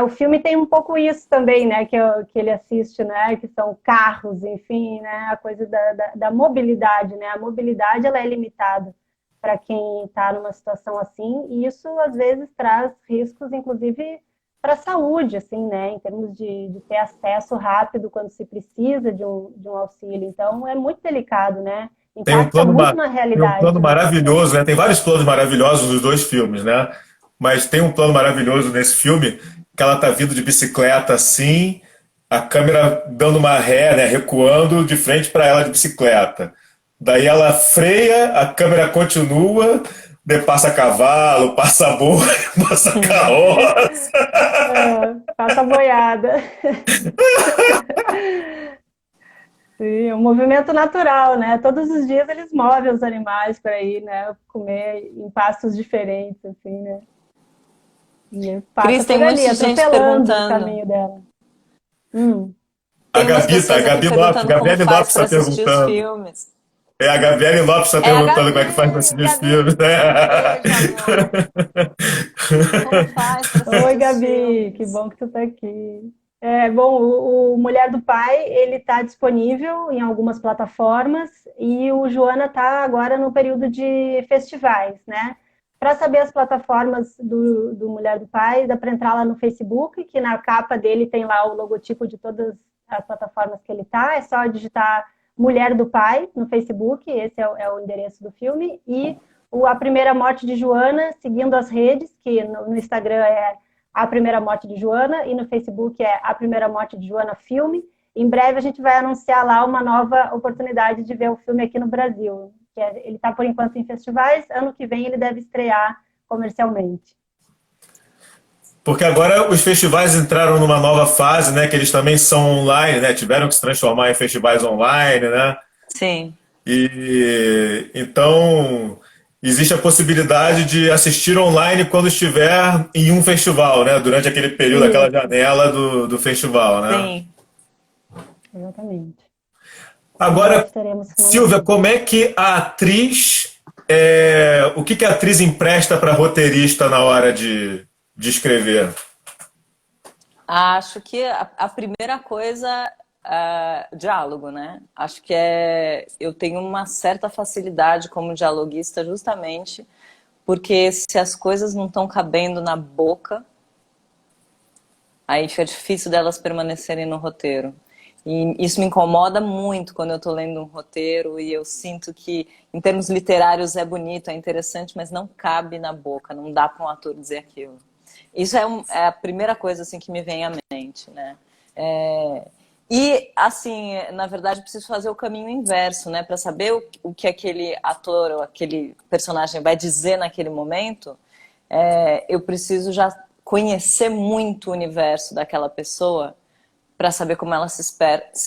o filme tem um pouco isso também, né, que ele assiste, né, que são carros, enfim, né, a coisa da mobilidade, né, a mobilidade ela é limitada para quem está numa situação assim, e isso às vezes traz riscos, inclusive para a saúde, assim, né, em termos de ter acesso rápido quando se precisa de um auxílio, então é muito delicado, né, Tem um impacta plano, muito na tem um plano realidade, né. maravilhoso, né? Tem vários planos maravilhosos nos dois filmes, né? Mas tem um plano maravilhoso nesse filme que ela tá vindo de bicicleta assim, a câmera dando uma ré, né? Recuando de frente para ela de bicicleta. Daí ela freia, a câmera continua, daí passa cavalo, passa boi, passa carroça. Passa boiada. Sim, é um movimento natural, né? Todos os dias eles movem os animais para ir, né? Comer em pastos diferentes, assim, né? E passa Cris, tem por um ali, monte de gente atropelando o perguntando. caminho dela. Hum. A Tem umas Gabi, tá, a pessoas aqui Gabi Lopes, perguntando como Gabriele faz Lopes para está assistir os perguntando. filmes. É a Gabriele Lopes está É a perguntando como é que faz para Gabi, assistir os Gabi, filmes, né? beijo, amor. Como faz para Oi, assistir os Gabi, que filmes? bom que tu tá aqui. Bom, o Mulher do Pai, ele está disponível em algumas plataformas e o Joana está agora no período de festivais, né? Para saber as plataformas do Mulher do Pai, dá para entrar lá no Facebook, que na capa dele tem lá o logotipo de todas as plataformas que ele está. É só digitar Mulher do Pai no Facebook, esse é o endereço do filme. E A Primeira Morte de Joana, seguindo as redes, que no Instagram é A Primeira Morte de Joana e no Facebook é A Primeira Morte de Joana Filme. Em breve a gente vai anunciar lá uma nova oportunidade de ver o filme aqui no Brasil. Ele está, por enquanto, em festivais. Ano que vem ele deve estrear comercialmente. Porque agora os festivais entraram numa nova fase, né? Que eles também são online, né? Tiveram que se transformar em festivais online, né? Sim. E então existe a possibilidade de assistir online quando estiver em um festival, né? Durante aquele período, aquela Isso, janela do festival, né? Sim. exatamente. Em breve Agora, teremos Silvia, finalmente. como é que a atriz, o que que a atriz empresta para roteirista na hora de escrever? Acho que a primeira coisa é diálogo, né? Acho que eu tenho uma certa facilidade como dialoguista justamente porque se as coisas não estão cabendo na boca, aí fica difícil delas permanecerem no roteiro. E isso me incomoda muito quando eu estou lendo um roteiro e eu sinto que, em termos literários, é bonito, é interessante, mas não cabe na boca, não dá para um ator dizer aquilo. Isso é a primeira coisa assim, que me vem à mente, né? E, assim, na verdade, eu preciso fazer o caminho inverso, né? Para saber o que aquele ator ou aquele personagem vai dizer naquele momento, eu preciso já conhecer muito o universo daquela pessoa para saber como ela se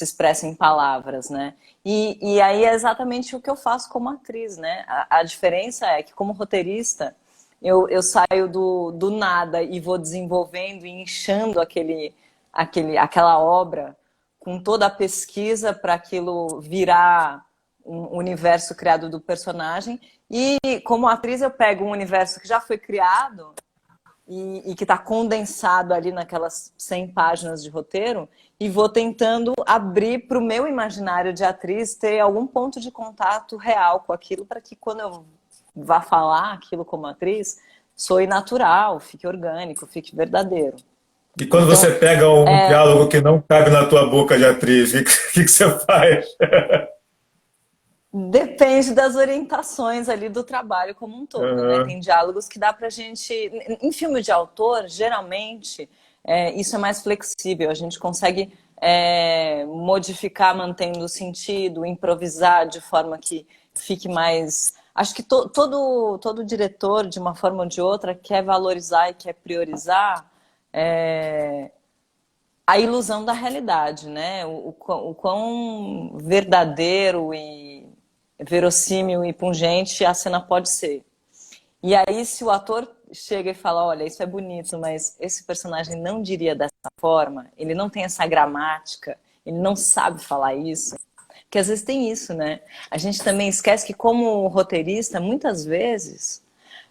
expressa em palavras, né? E aí é exatamente o que eu faço como atriz, né? A diferença é que, como roteirista, eu saio do nada e vou desenvolvendo e inchando aquela obra com toda a pesquisa para aquilo virar um universo criado do personagem. E como atriz eu pego um universo que já foi criado e que está condensado ali naquelas 100 páginas de roteiro e vou tentando abrir para o meu imaginário de atriz ter algum ponto de contato real com aquilo para que quando eu vá falar aquilo como atriz, soe natural, fique orgânico, fique verdadeiro. E quando Então, você pega um diálogo que não cabe na tua boca de atriz, que você faz? depende das orientações ali do trabalho como um todo, né? Uhum. Tem diálogos que dá pra gente... Em filme de autor, geralmente, isso é mais flexível. A gente consegue modificar mantendo o sentido, improvisar de forma que fique mais... Acho que todo diretor, de uma forma ou de outra, quer valorizar e quer priorizar a ilusão da realidade, né? O quão verdadeiro e verossímil e pungente a cena pode ser. E aí, se o ator chega e fala, olha, isso é bonito, mas esse personagem não diria dessa forma, ele não tem essa gramática, ele não sabe falar isso, porque às vezes tem isso, né? A gente também esquece que, como roteirista, muitas vezes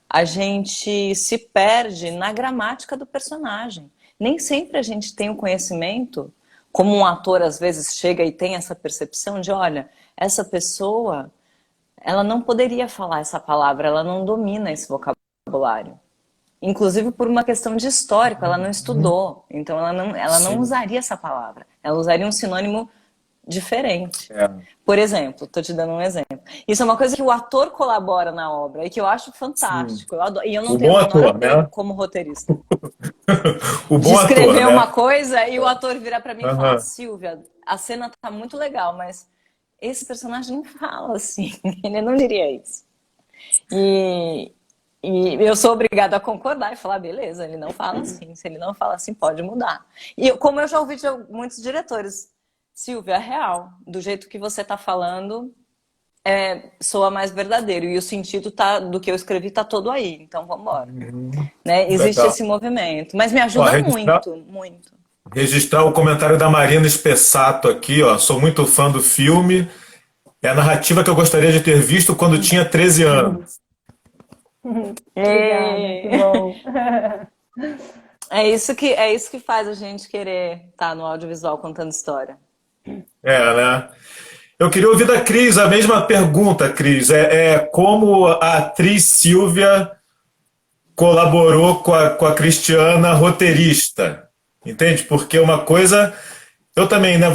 a gente se perde na gramática do personagem. Nem sempre a gente tem o conhecimento, como um ator às vezes chega e tem essa percepção de, olha, essa pessoa, ela não poderia falar essa palavra, ela não domina esse vocabulário. Inclusive por uma questão de histórico, ela não estudou, então ela não Sim. usaria essa palavra. Ela usaria um sinônimo diferente. É. Por exemplo, estou te dando um exemplo. Isso é uma coisa que o ator colabora na obra e que eu acho Sim. fantástico. Eu adoro. E eu não O tenho o bom menor ator, apego né? como roteirista O de bom ator, escrever uma né? coisa e o ator virar para mim e falar: Aham. Silvia, a cena tá muito legal, mas esse personagem não fala assim. Ele não diria isso. E, e eu sou obrigada a concordar e falar: beleza, ele não fala assim. Se ele não fala assim, pode mudar. E como eu já ouvi de muitos diretores, Silvia, é real. Do jeito que você está falando, soa mais verdadeiro. E o sentido do que eu escrevi tá todo aí. Então vamos embora. Né? Existe Legal. esse movimento. Mas me Ó, ajuda muito, muito. registrar o comentário da Marina Spessato aqui, ó. Sou muito fã do filme. É a narrativa que eu gostaria de ter visto quando tinha 13 anos. Obrigada, que É, bom. é isso que faz a gente querer estar no audiovisual contando história. É, né? Eu queria ouvir da Cris a mesma pergunta, Cris. Como a atriz Silvia colaborou com a Cristiana roteirista. Entende? Porque uma coisa. Eu também, né?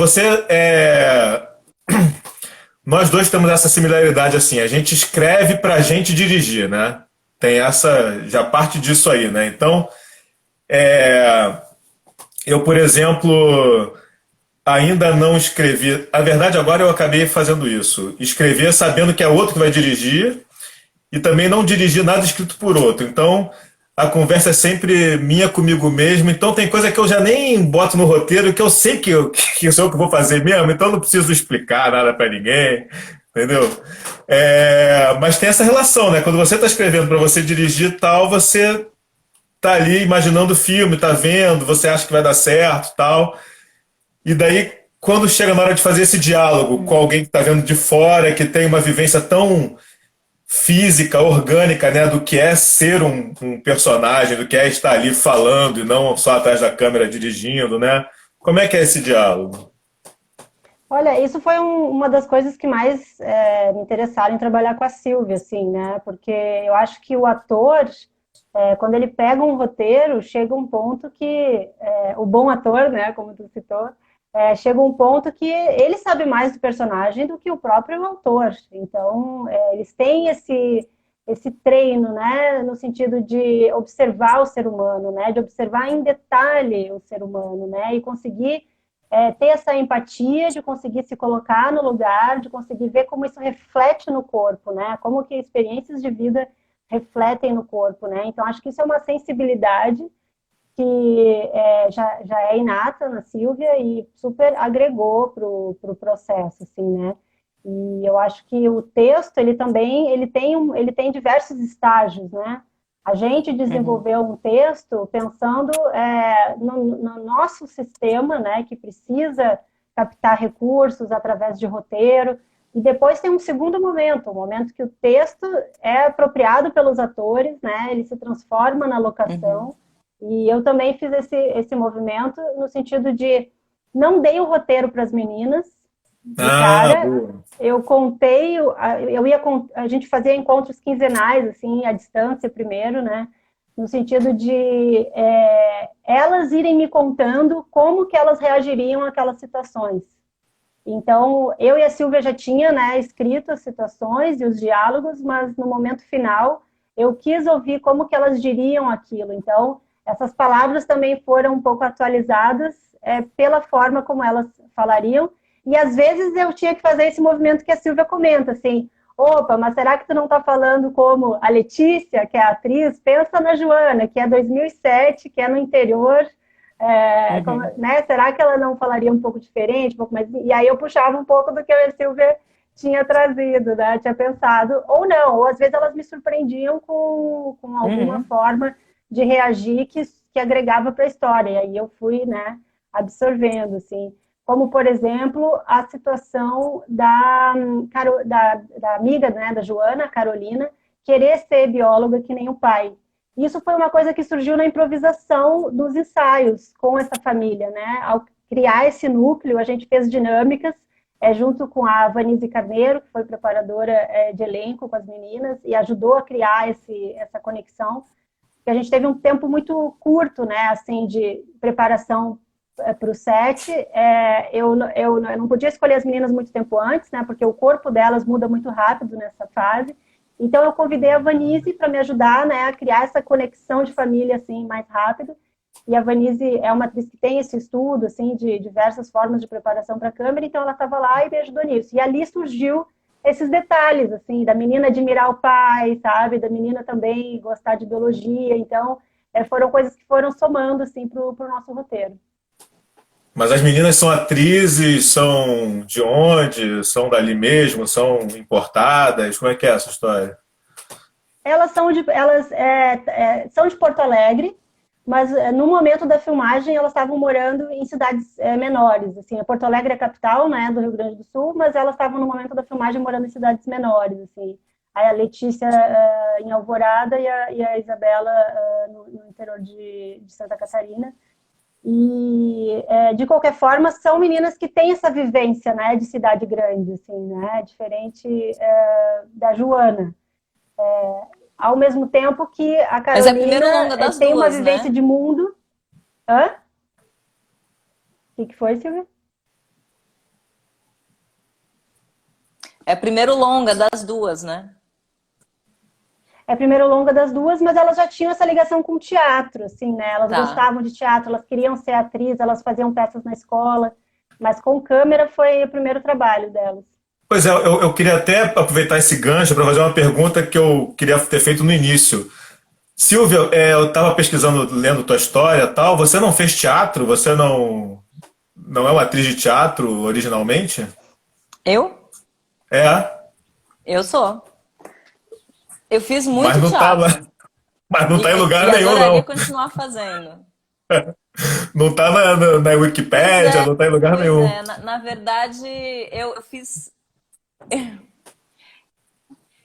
Nós dois temos essa similaridade assim. A gente escreve pra gente dirigir, né? Tem essa. Já parte disso aí, né? Então, é, eu, por exemplo, ainda não escrevi. A verdade, agora eu acabei fazendo isso. Escrever sabendo que é outro que vai dirigir e também não dirigir nada escrito por outro. Então, a conversa é sempre minha comigo mesmo. Então, tem coisa que eu já nem boto no roteiro, que eu sei que sou eu que vou fazer mesmo, então não preciso explicar nada para ninguém, entendeu? Mas tem essa relação, né? Quando você está escrevendo para você dirigir e tal, você tá ali imaginando o filme, tá vendo, você acha que vai dar certo e tal. E daí, quando chega na hora de fazer esse diálogo com alguém que está vendo de fora, que tem uma vivência tão física, orgânica, né, do que é ser um personagem, do que é estar ali falando e não só atrás da câmera dirigindo, né? Como é que é esse diálogo? Olha, isso foi uma das coisas que mais me interessaram em trabalhar com a Silvia, assim, né? Porque eu acho que o ator, quando ele pega um roteiro, chega um ponto que o bom ator, né, como tu citou, chega um ponto que ele sabe mais do personagem do que o próprio autor. Então, eles têm esse treino, né, no sentido de observar o ser humano, né, de observar em detalhe o ser humano, né, e conseguir ter essa empatia, de conseguir se colocar no lugar, de conseguir ver como isso reflete no corpo, né, como que experiências de vida refletem no corpo, né. Então, acho que isso é uma sensibilidade que já é inata na Silvia e super agregou pro processo, assim, né? E eu acho que o texto, ele também, ele tem diversos estágios, né? A gente Uhum. desenvolveu um texto pensando no nosso sistema, né, que precisa captar recursos através de roteiro, e depois tem um segundo momento, o momento que o texto é apropriado pelos atores, né, ele se transforma na Uhum. locação, e eu também fiz esse movimento no sentido de não dei o roteiro para as meninas de Ah, cara. boa. Eu contei, a gente fazia encontros quinzenais, assim, à distância primeiro, né? No sentido de elas irem me contando como que elas reagiriam àquelas situações. Então, eu e a Silvia já tinha, né, escrito as situações e os diálogos, mas no momento final eu quis ouvir como que elas diriam aquilo. Então, essas palavras também foram um pouco atualizadas pela forma como elas falariam. E às vezes eu tinha que fazer esse movimento que a Silvia comenta, assim, opa, mas será que tu não está falando como a Letícia, que é a atriz? Pensa na Joana, que é 2007, que é no interior, Uhum. né? Será que ela não falaria um pouco diferente, um pouco mais? E aí eu puxava um pouco do que a Silvia tinha trazido, né? Tinha pensado, ou não, ou às vezes elas me surpreendiam com alguma Uhum. forma de reagir que agregava para a história. E aí eu fui, né, absorvendo, assim. Como, por exemplo, a situação da amiga, né, da Joana, Carolina, querer ser bióloga que nem o pai. Isso foi uma coisa que surgiu na improvisação dos ensaios com essa família, né? Ao criar esse núcleo, a gente fez dinâmicas junto com a Vanise Carneiro, que foi preparadora de elenco com as meninas e ajudou a criar essa conexão. Que a gente teve um tempo muito curto, né? Assim, de preparação para o set. Eu não podia escolher as meninas muito tempo antes, né? Porque o corpo delas muda muito rápido nessa fase. Então eu convidei a Vanise para me ajudar, né, a criar essa conexão de família assim mais rápido. E a Vanise é uma atriz que tem esse estudo assim de diversas formas de preparação para a câmera, então ela estava lá e me ajudou nisso. E ali surgiu esses detalhes assim da menina admirar o pai, sabe, da menina também gostar de biologia. Então foram coisas que foram somando assim pro nosso roteiro. Mas as meninas são atrizes, são de onde? São dali mesmo? São importadas? Como é que é essa história? Elas são de Porto Alegre, mas no momento da filmagem elas estavam morando em cidades menores, assim, Porto Alegre é a capital, né, do Rio Grande do Sul, mas elas estavam no momento da filmagem morando em cidades menores, assim. Aí a Letícia em Alvorada e a Isabela no interior de Santa Catarina. E, de qualquer forma, são meninas que têm essa vivência, né, de cidade grande, assim, né, diferente da Joana. Ao mesmo tempo que a Mas é o Carolina primeiro longa das tem uma duas, vivência né? de mundo. Hã? O que foi, Silvia? É o primeiro longa das duas, né? É primeiro longa das duas, mas elas já tinham essa ligação com o teatro, assim, né? Elas Tá. gostavam de teatro, elas queriam ser atriz, elas faziam peças na escola, mas com câmera foi o primeiro trabalho delas. Pois é, eu queria até aproveitar esse gancho para fazer uma pergunta que eu queria ter feito no início. Silvia, eu estava pesquisando, lendo tua história e tal. Você não fez teatro? Você não é uma atriz de teatro originalmente? Eu? É, Eu sou. Eu fiz mas muito não tá lá, teatro. mas não tá em E lugar nenhum, adoraria não. continuar fazendo. Não tá na Pois Wikipédia, é, não tá em lugar pois nenhum. é. Na verdade, eu fiz.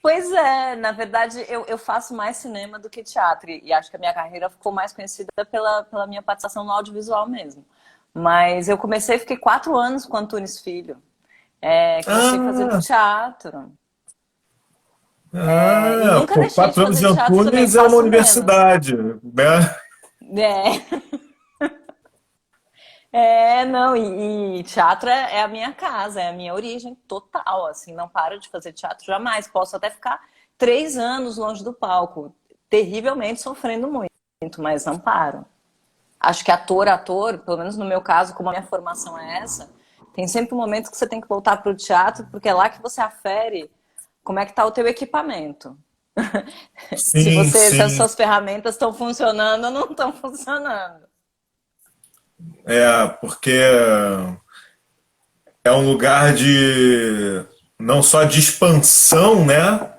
Pois é, na verdade, eu faço mais cinema do que teatro. E acho que a minha carreira ficou mais conhecida pela minha participação no audiovisual mesmo. Mas eu comecei, fiquei 4 anos com Antunes Filho. Comecei fazendo Ah, teatro. E ah, nunca pô, deixei de 4 anos fazer de teatro também, Antunes é uma faço menos. universidade, né? É, não, e teatro é a minha casa, é a minha origem total, assim, não paro de fazer teatro jamais. Posso até ficar 3 anos longe do palco, terrivelmente sofrendo muito, mas não paro. Acho que ator, pelo menos no meu caso, como a minha formação é essa, tem sempre um momento que você tem que voltar para o teatro, porque é lá que você afere como é que está o teu equipamento. Sim, Se as sim. suas ferramentas estão funcionando ou não estão funcionando. Porque é um lugar de não só de expansão, né,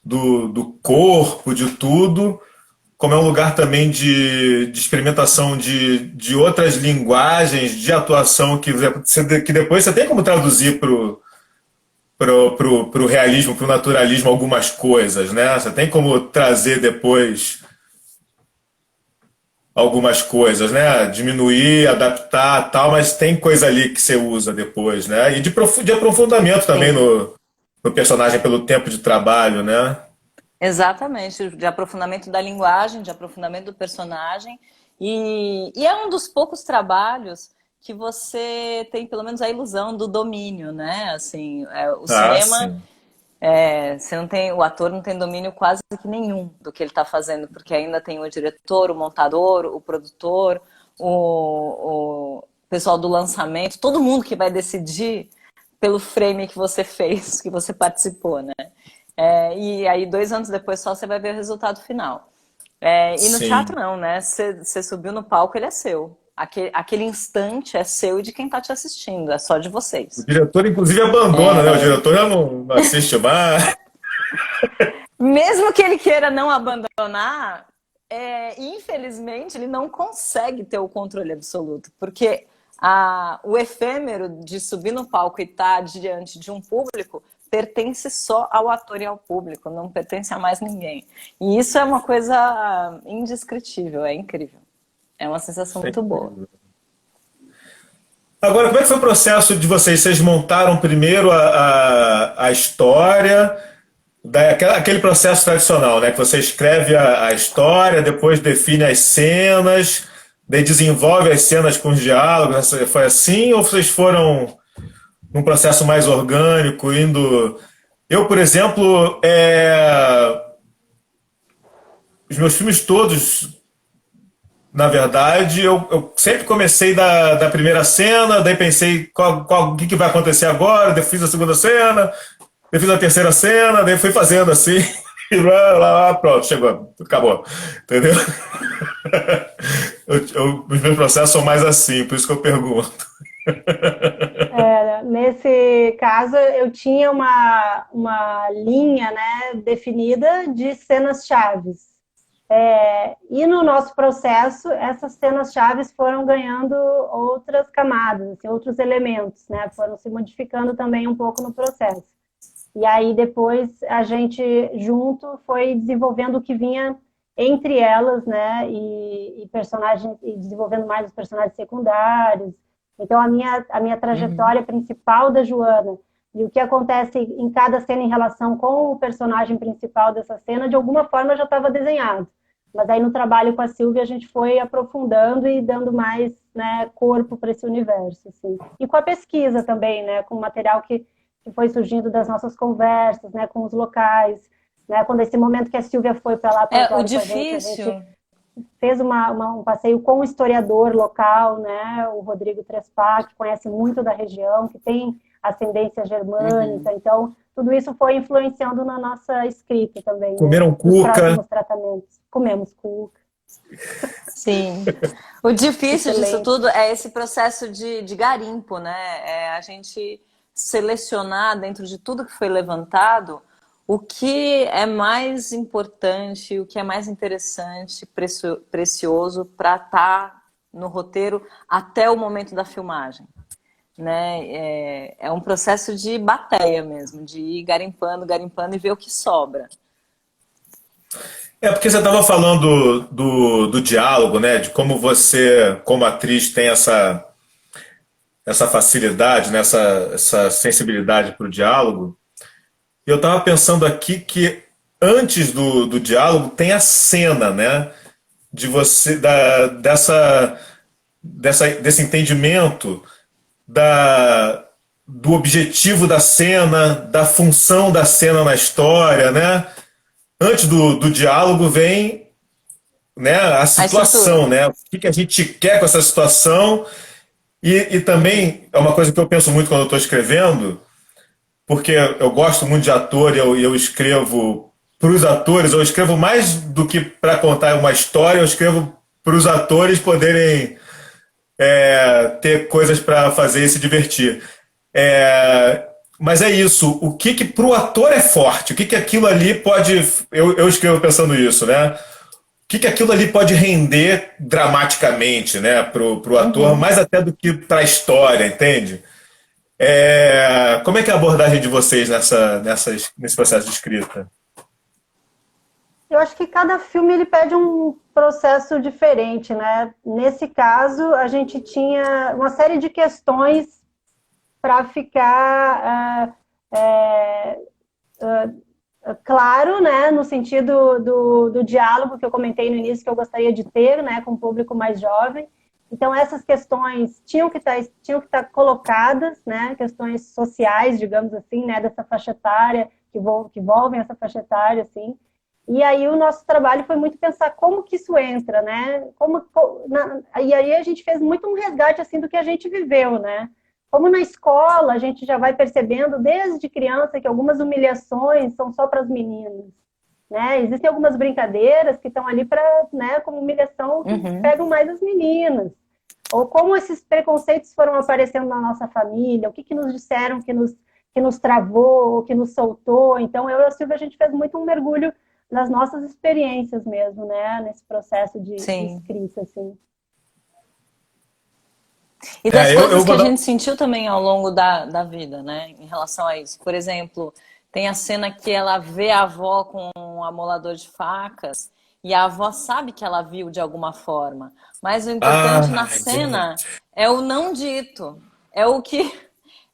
do corpo, de tudo, como é um lugar também de experimentação de outras linguagens de atuação que depois você tem como traduzir pro realismo, pro naturalismo algumas coisas, né? Você tem como trazer depois algumas coisas, né? Diminuir, adaptar, tal, mas tem coisa ali que você usa depois, né? E de aprofundamento também Sim. no personagem pelo tempo de trabalho, né? Exatamente, de aprofundamento da linguagem, de aprofundamento do personagem. E é um dos poucos trabalhos que você tem pelo menos a ilusão do domínio, né? Assim, o Ah, cinema, sim. você não tem, o ator não tem domínio quase que nenhum do que ele está fazendo, porque ainda tem o diretor, o montador, o produtor, o pessoal do lançamento, todo mundo que vai decidir pelo frame que você fez, que você participou, né? E aí 2 anos depois só você vai ver o resultado final. E no teatro Sim. não, né? Você subiu no palco, ele é seu. Aquele instante é seu e de quem está te assistindo, é só de O vocês. diretor, inclusive, abandona, né? O diretor já não assiste mais. Mesmo que ele queira não abandonar, infelizmente ele não consegue ter o controle absoluto, porque o efêmero de subir no palco e estar diante de um público pertence só ao ator e ao público, não pertence a mais ninguém. E isso é uma coisa indescritível, é incrível. É uma sensação muito boa. Agora, como é que foi o processo de vocês? Vocês montaram primeiro a história, aquele processo tradicional, né? Que você escreve a história, depois define as cenas, daí desenvolve as cenas com os diálogos. Foi assim? Ou vocês foram num processo mais orgânico, indo. Eu, por exemplo, os meus filmes todos, na verdade, eu sempre comecei da primeira cena, daí pensei o que vai acontecer agora, daí fiz a segunda cena, daí fiz a terceira cena, daí fui fazendo assim, e lá, pronto, chegou, acabou. Entendeu? Os meus processos são mais assim, por isso que eu pergunto. Nesse caso, eu tinha uma linha, né, definida de cenas chaves. E no nosso processo, essas cenas chaves foram ganhando outras camadas, assim, outros elementos, né? Foram se modificando também um pouco no processo. E aí depois a gente junto foi desenvolvendo o que vinha entre elas, né? E personagens, e desenvolvendo mais os personagens secundários. Então a minha Uhum. trajetória principal da Joana e o que acontece em cada cena em relação com o personagem principal dessa cena, de alguma forma já estava desenhado. Mas aí no trabalho com a Silvia a gente foi aprofundando e dando mais, né, corpo para esse universo, assim. E com a pesquisa também, né, com o material que foi surgindo das nossas conversas, né, com os locais, né, quando esse momento que a Silvia foi para lá, É, o Porto com a gente difícil. fez um passeio com o historiador local, né, o Rodrigo Trespa, que conhece muito da região, que tem ascendência Uhum. germânica, então tudo isso foi influenciando na nossa escrita também, né, Comeram nos cuca. próximos tratamentos. Comemos cuca, Sim. O difícil disso excelente. tudo é esse processo de garimpo, né? É a gente selecionar dentro de tudo que foi levantado o que é mais importante, o que é mais interessante, precioso para estar no roteiro até o momento da filmagem, né? É um processo de bateia mesmo, de ir garimpando, garimpando e ver o que sobra. É porque você estava falando do diálogo, né? De como você, como atriz, tem essa facilidade, né? Essa sensibilidade para o diálogo. E eu estava pensando aqui que antes do diálogo tem a cena, né? De você, desse entendimento do objetivo da cena, da função da cena na história, né? Antes do diálogo vem, né, a A estrutura. situação, né? O que a gente quer com essa situação. E Uhum. também é uma coisa que eu penso muito quando eu estou escrevendo, porque eu gosto muito de ator e eu escrevo para os atores, eu escrevo mais do que para contar uma história, eu escrevo para os atores poderem ter coisas para fazer e se divertir. É, mas é isso, o que que pro ator é forte? O que que aquilo ali pode. Eu escrevo pensando isso, né? O que que aquilo ali pode render dramaticamente, né, pro ator, Uhum. mais até do que para a história, entende? Como é que é a abordagem de vocês nesse processo de escrita? Eu acho que cada filme ele pede um processo diferente, né? Nesse caso, a gente tinha uma série de questões para ficar claro, né, no sentido do diálogo que eu comentei no início que eu gostaria de ter, né, com o público mais jovem. Então essas questões tinham que estar colocadas, né, questões sociais, digamos assim, né, dessa faixa etária que envolvem essa faixa etária, assim. E aí o nosso trabalho foi muito pensar como que isso entra, né? E aí a gente fez muito um resgate assim do que a gente viveu, né? Como na escola a gente já vai percebendo desde criança que algumas humilhações são só para as meninas, né? Existem algumas brincadeiras que estão ali para, né, como humilhação que Uhum. pegam mais as meninas. Ou como esses preconceitos foram aparecendo na nossa família, o que, que nos disseram que nos travou, que nos soltou. Então, eu e a Silvia, a gente fez muito um mergulho nas nossas experiências mesmo, né? Nesse processo de Sim. escrita, assim. E das Eu coisas que vou a dar. gente sentiu também ao longo da vida, né, em relação a isso. Por exemplo, tem a cena que ela vê a avó com um amolador de facas e a avó sabe que ela viu de alguma forma. Mas o importante na Ai, cena gente. é o não dito. É o que.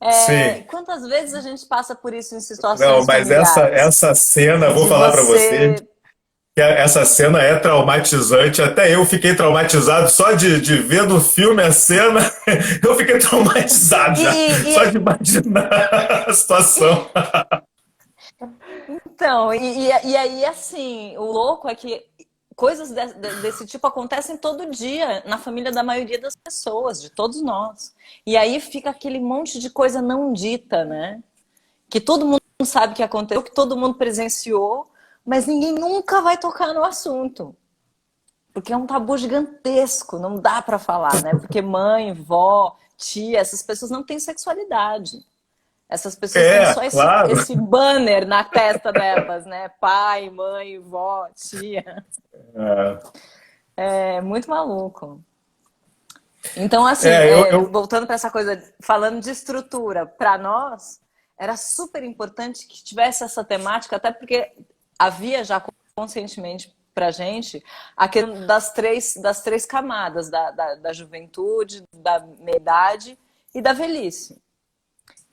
Sim. Quantas vezes a gente passa por isso em Não, situações mas essa, familiares? essa cena, eu vou De falar para você, você. que essa cena é traumatizante. Até eu fiquei traumatizado só de ver no filme a cena. Eu fiquei traumatizado E, já, e, só de e, imaginar a situação. Então, e aí, assim, o louco é que coisas desse tipo acontecem todo dia na família da maioria das pessoas, de todos nós. E aí fica aquele monte de coisa não dita, né? Que todo mundo sabe que aconteceu, que todo mundo presenciou, mas ninguém nunca vai tocar no assunto. Porque é um tabu gigantesco, não dá pra falar, né? Porque mãe, vó, tia, essas pessoas não têm sexualidade. Essas pessoas têm só claro. esse banner na testa delas, né? Pai, mãe, vó, tia. É muito maluco. Então, assim, voltando para essa coisa, falando de estrutura, para nós era super importante que tivesse essa temática, até porque havia já conscientemente pra gente a questão das três camadas, da juventude, da meia-idade e da velhice.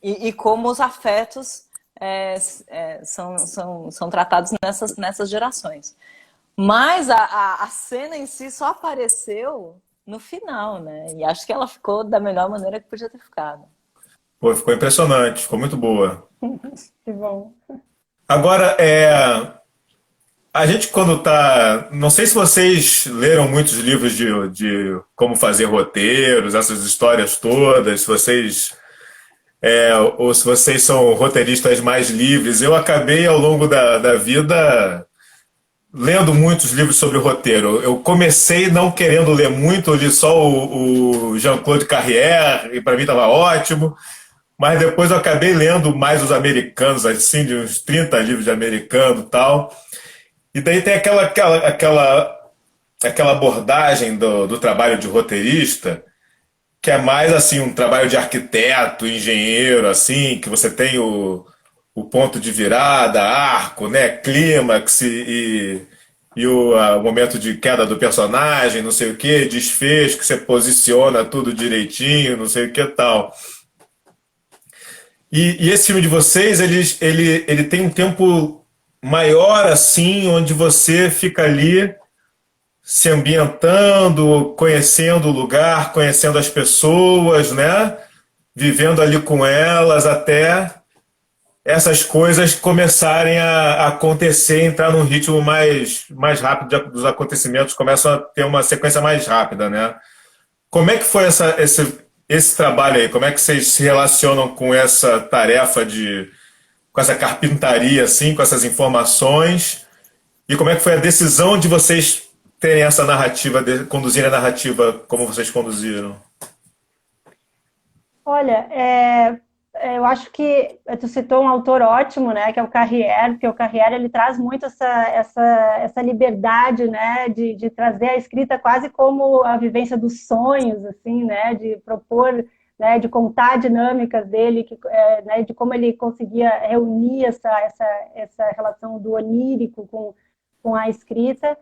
E como os afetos são tratados nessas gerações. Mas a cena em si só apareceu no final, né? E acho que ela ficou da melhor maneira que podia ter ficado. Pô, ficou impressionante, ficou muito boa. Que bom. Agora, a gente quando tá. Não sei se vocês leram muitos livros de como fazer roteiros, essas histórias todas, se vocês. Ou se vocês são roteiristas mais livres. Eu acabei ao longo da vida lendo muitos livros sobre roteiro. Eu comecei não querendo ler muito, eu li só o Jean-Claude Carrière, e para mim estava ótimo. Mas depois eu acabei lendo mais os americanos, assim, de uns 30 livros de americano e tal. E daí tem aquela abordagem do trabalho de roteirista, que é mais assim um trabalho de arquiteto, engenheiro, assim, que você tem o ponto de virada, arco, né, clímax e o momento de queda do personagem, não sei o que, desfecho, que você posiciona tudo direitinho, não sei o que tal. E esse filme de vocês, ele tem um tempo maior, assim, onde você fica ali se ambientando, conhecendo o lugar, conhecendo as pessoas, né? Vivendo ali com elas até essas coisas começarem a acontecer, entrar num ritmo mais rápido dos acontecimentos, começam a ter uma sequência mais rápida, né? Como é que foi esse trabalho aí? Como é que vocês se relacionam com essa tarefa com essa carpintaria, assim, com essas informações? E como é que foi a decisão de vocês terem essa narrativa, conduzirem a narrativa como vocês conduziram? Olha, eu acho que tu citou um autor ótimo, né, que é o Carrière, porque o Carrière ele traz muito essa liberdade, né, de trazer a escrita quase como a vivência dos sonhos, assim, né, de propor, né, de contar dinâmicas dele, né, de como ele conseguia reunir essa relação do onírico com a escrita.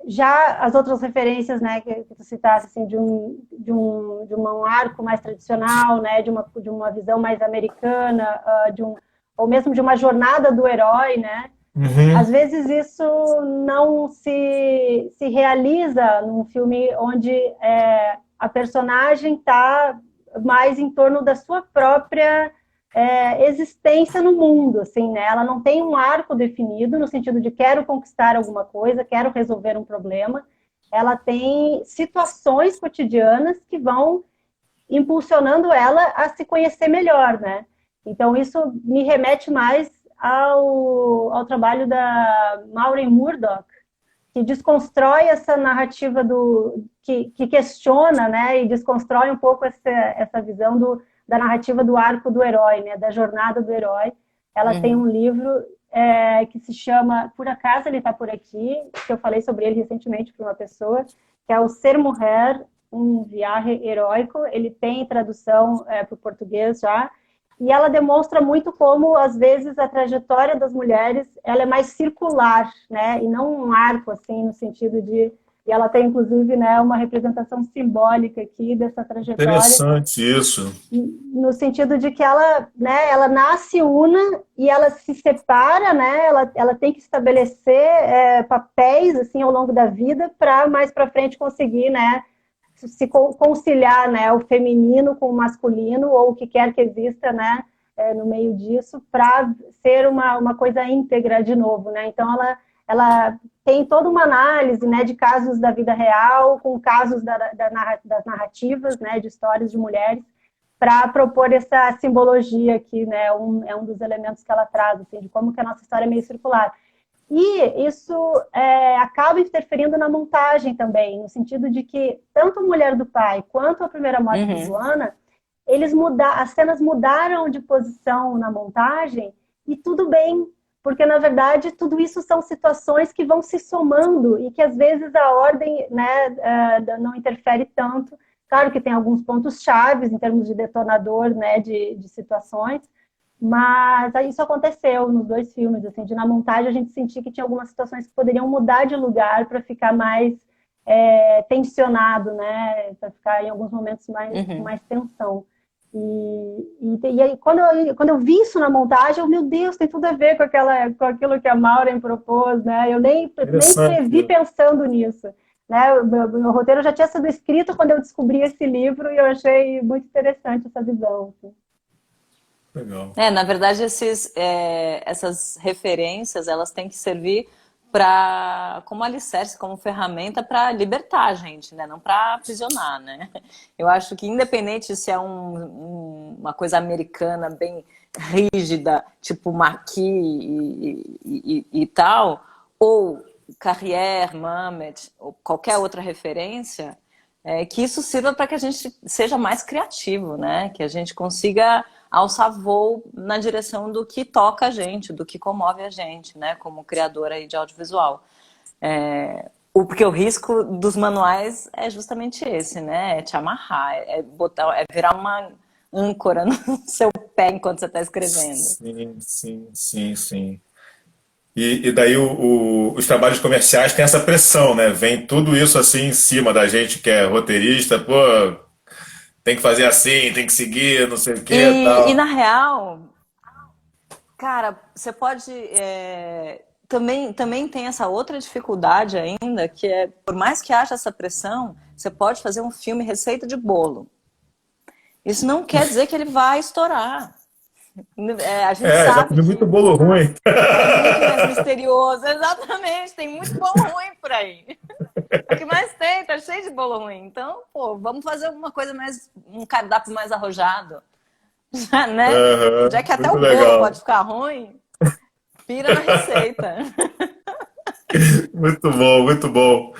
Já as outras referências, né, que tu citaste, assim, de um arco mais tradicional, né, de uma visão mais americana, ou mesmo de uma jornada do herói, né, às vezes isso não se realiza num filme onde a personagem está mais em torno da sua própria existência no mundo, assim, né? Ela não tem um arco definido no sentido de quero conquistar alguma coisa, quero resolver um problema. Ela tem situações cotidianas que vão impulsionando ela a se conhecer melhor, né? Então isso me remete mais ao trabalho da Maureen Murdoch, que desconstrói essa narrativa que questiona, né, e desconstrói um pouco essa visão da narrativa do arco do herói, né, da jornada do herói. Ela tem um livro que se chama, por acaso ele está por aqui, que eu falei sobre ele recentemente para uma pessoa, que é o Ser Mulher, um viaje heróico. Ele tem tradução para o português já, e ela demonstra muito como, às vezes, a trajetória das mulheres ela é mais circular, né, e não um arco, assim, no sentido de... E ela tem, inclusive, né, uma representação simbólica aqui dessa trajetória. Interessante isso. No sentido de que ela, né, ela nasce una e ela se separa, né, ela tem que estabelecer papéis, assim, ao longo da vida para mais para frente conseguir, né, se conciliar, né, o feminino com o masculino, ou o que quer que exista, né, no meio disso, para ser uma coisa íntegra de novo, né? Então ela tem toda uma análise, né, de casos da vida real, com casos das narrativas, né, de histórias de mulheres, para propor essa simbologia aqui, né? É um dos elementos que ela traz, assim, de como que a nossa história é meio circular. E isso acaba interferindo na montagem também, no sentido de que tanto a Mulher do Pai quanto a Primeira Morte de Joana, as cenas mudaram de posição na montagem e tudo bem, porque na verdade tudo isso são situações que vão se somando e que às vezes a ordem, né, não interfere tanto. Claro que tem alguns pontos chaves em termos de detonador, né, de situações, mas isso aconteceu nos dois filmes, assim, de na montagem a gente sentia que tinha algumas situações que poderiam mudar de lugar para ficar mais tensionado, né, para ficar em alguns momentos com mais tensão. E aí, quando eu vi isso na montagem, meu Deus, tem tudo a ver com aquilo que a Maureen propôs, né? Eu nem escrevi Interessante. pensando nisso. Né? O meu roteiro já tinha sido escrito quando eu descobri esse livro e eu achei muito interessante essa visão. Assim. Legal. Na verdade, essas referências, elas têm que servir como alicerce, como ferramenta para libertar a gente, né? Não para aprisionar, né? Eu acho que independente se é uma coisa americana bem rígida, tipo Maquis e tal, ou Carrière, Mamet, ou qualquer outra referência, que isso sirva para que a gente seja mais criativo, né? Que a gente consiga alçar voo na direção do que toca a gente, do que comove a gente, né? Como criadora aí de audiovisual. Porque o risco dos manuais é justamente esse, né? É te amarrar, é virar uma âncora no seu pé enquanto você está escrevendo. Sim, sim, sim, sim. E daí os trabalhos comerciais têm essa pressão, né? Vem tudo isso assim em cima da gente que é roteirista, pô, tem que fazer assim, tem que seguir, não sei o que e E na tal. real, cara, você pode. Também tem essa outra dificuldade ainda, que é, por mais que haja essa pressão, você pode fazer um filme receita de bolo. Isso não quer dizer que ele vai estourar. A gente Já sabe comi muito que bolo ruim. é muito mais misterioso. Exatamente, tem muito bolo ruim por aí. É o que mais tem, tá cheio de bolo ruim. Então, pô, vamos fazer uma coisa mais, um cardápio mais arrojado, né? Já Aham, que até muito o bolo legal. pode ficar ruim, pira na receita. Muito bom, muito bom.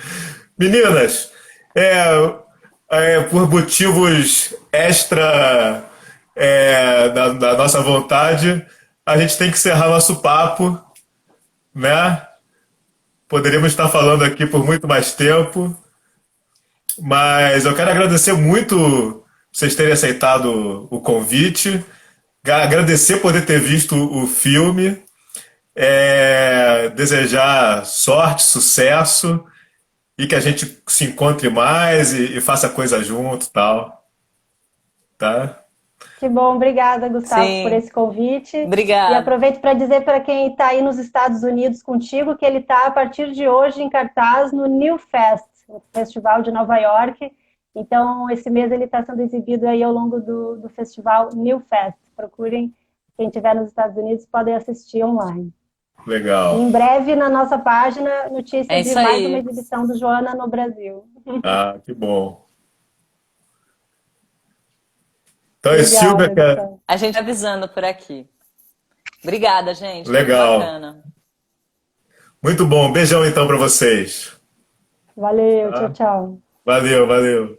Meninas, por motivos extra da nossa vontade, a gente tem que encerrar nosso papo, né? Poderíamos estar falando aqui por muito mais tempo, mas eu quero agradecer muito vocês terem aceitado o convite, agradecer poder ter visto o filme, desejar sorte, sucesso e que a gente se encontre mais e faça coisa junto, tal, tá? Que bom, obrigada, Gustavo, por Sim, esse convite. E obrigada. aproveito para dizer para quem está aí nos Estados Unidos contigo que ele está, a partir de hoje, em cartaz no New Fest, o Festival de Nova York. Então, esse mês ele está sendo exibido aí ao longo do festival New Fest. Procurem, quem estiver nos Estados Unidos, podem assistir online. E Legal. em breve, na nossa página, É notícia de isso mais uma aí. exibição do Joana no Brasil. Ah, que bom. Então é Silvia Obrigada, que é Gustavo. A gente avisando por aqui. Obrigada, gente. Muito legal. bacana. Muito bom. Beijão então para vocês. Valeu, tchau, Tá? tchau. Valeu, valeu.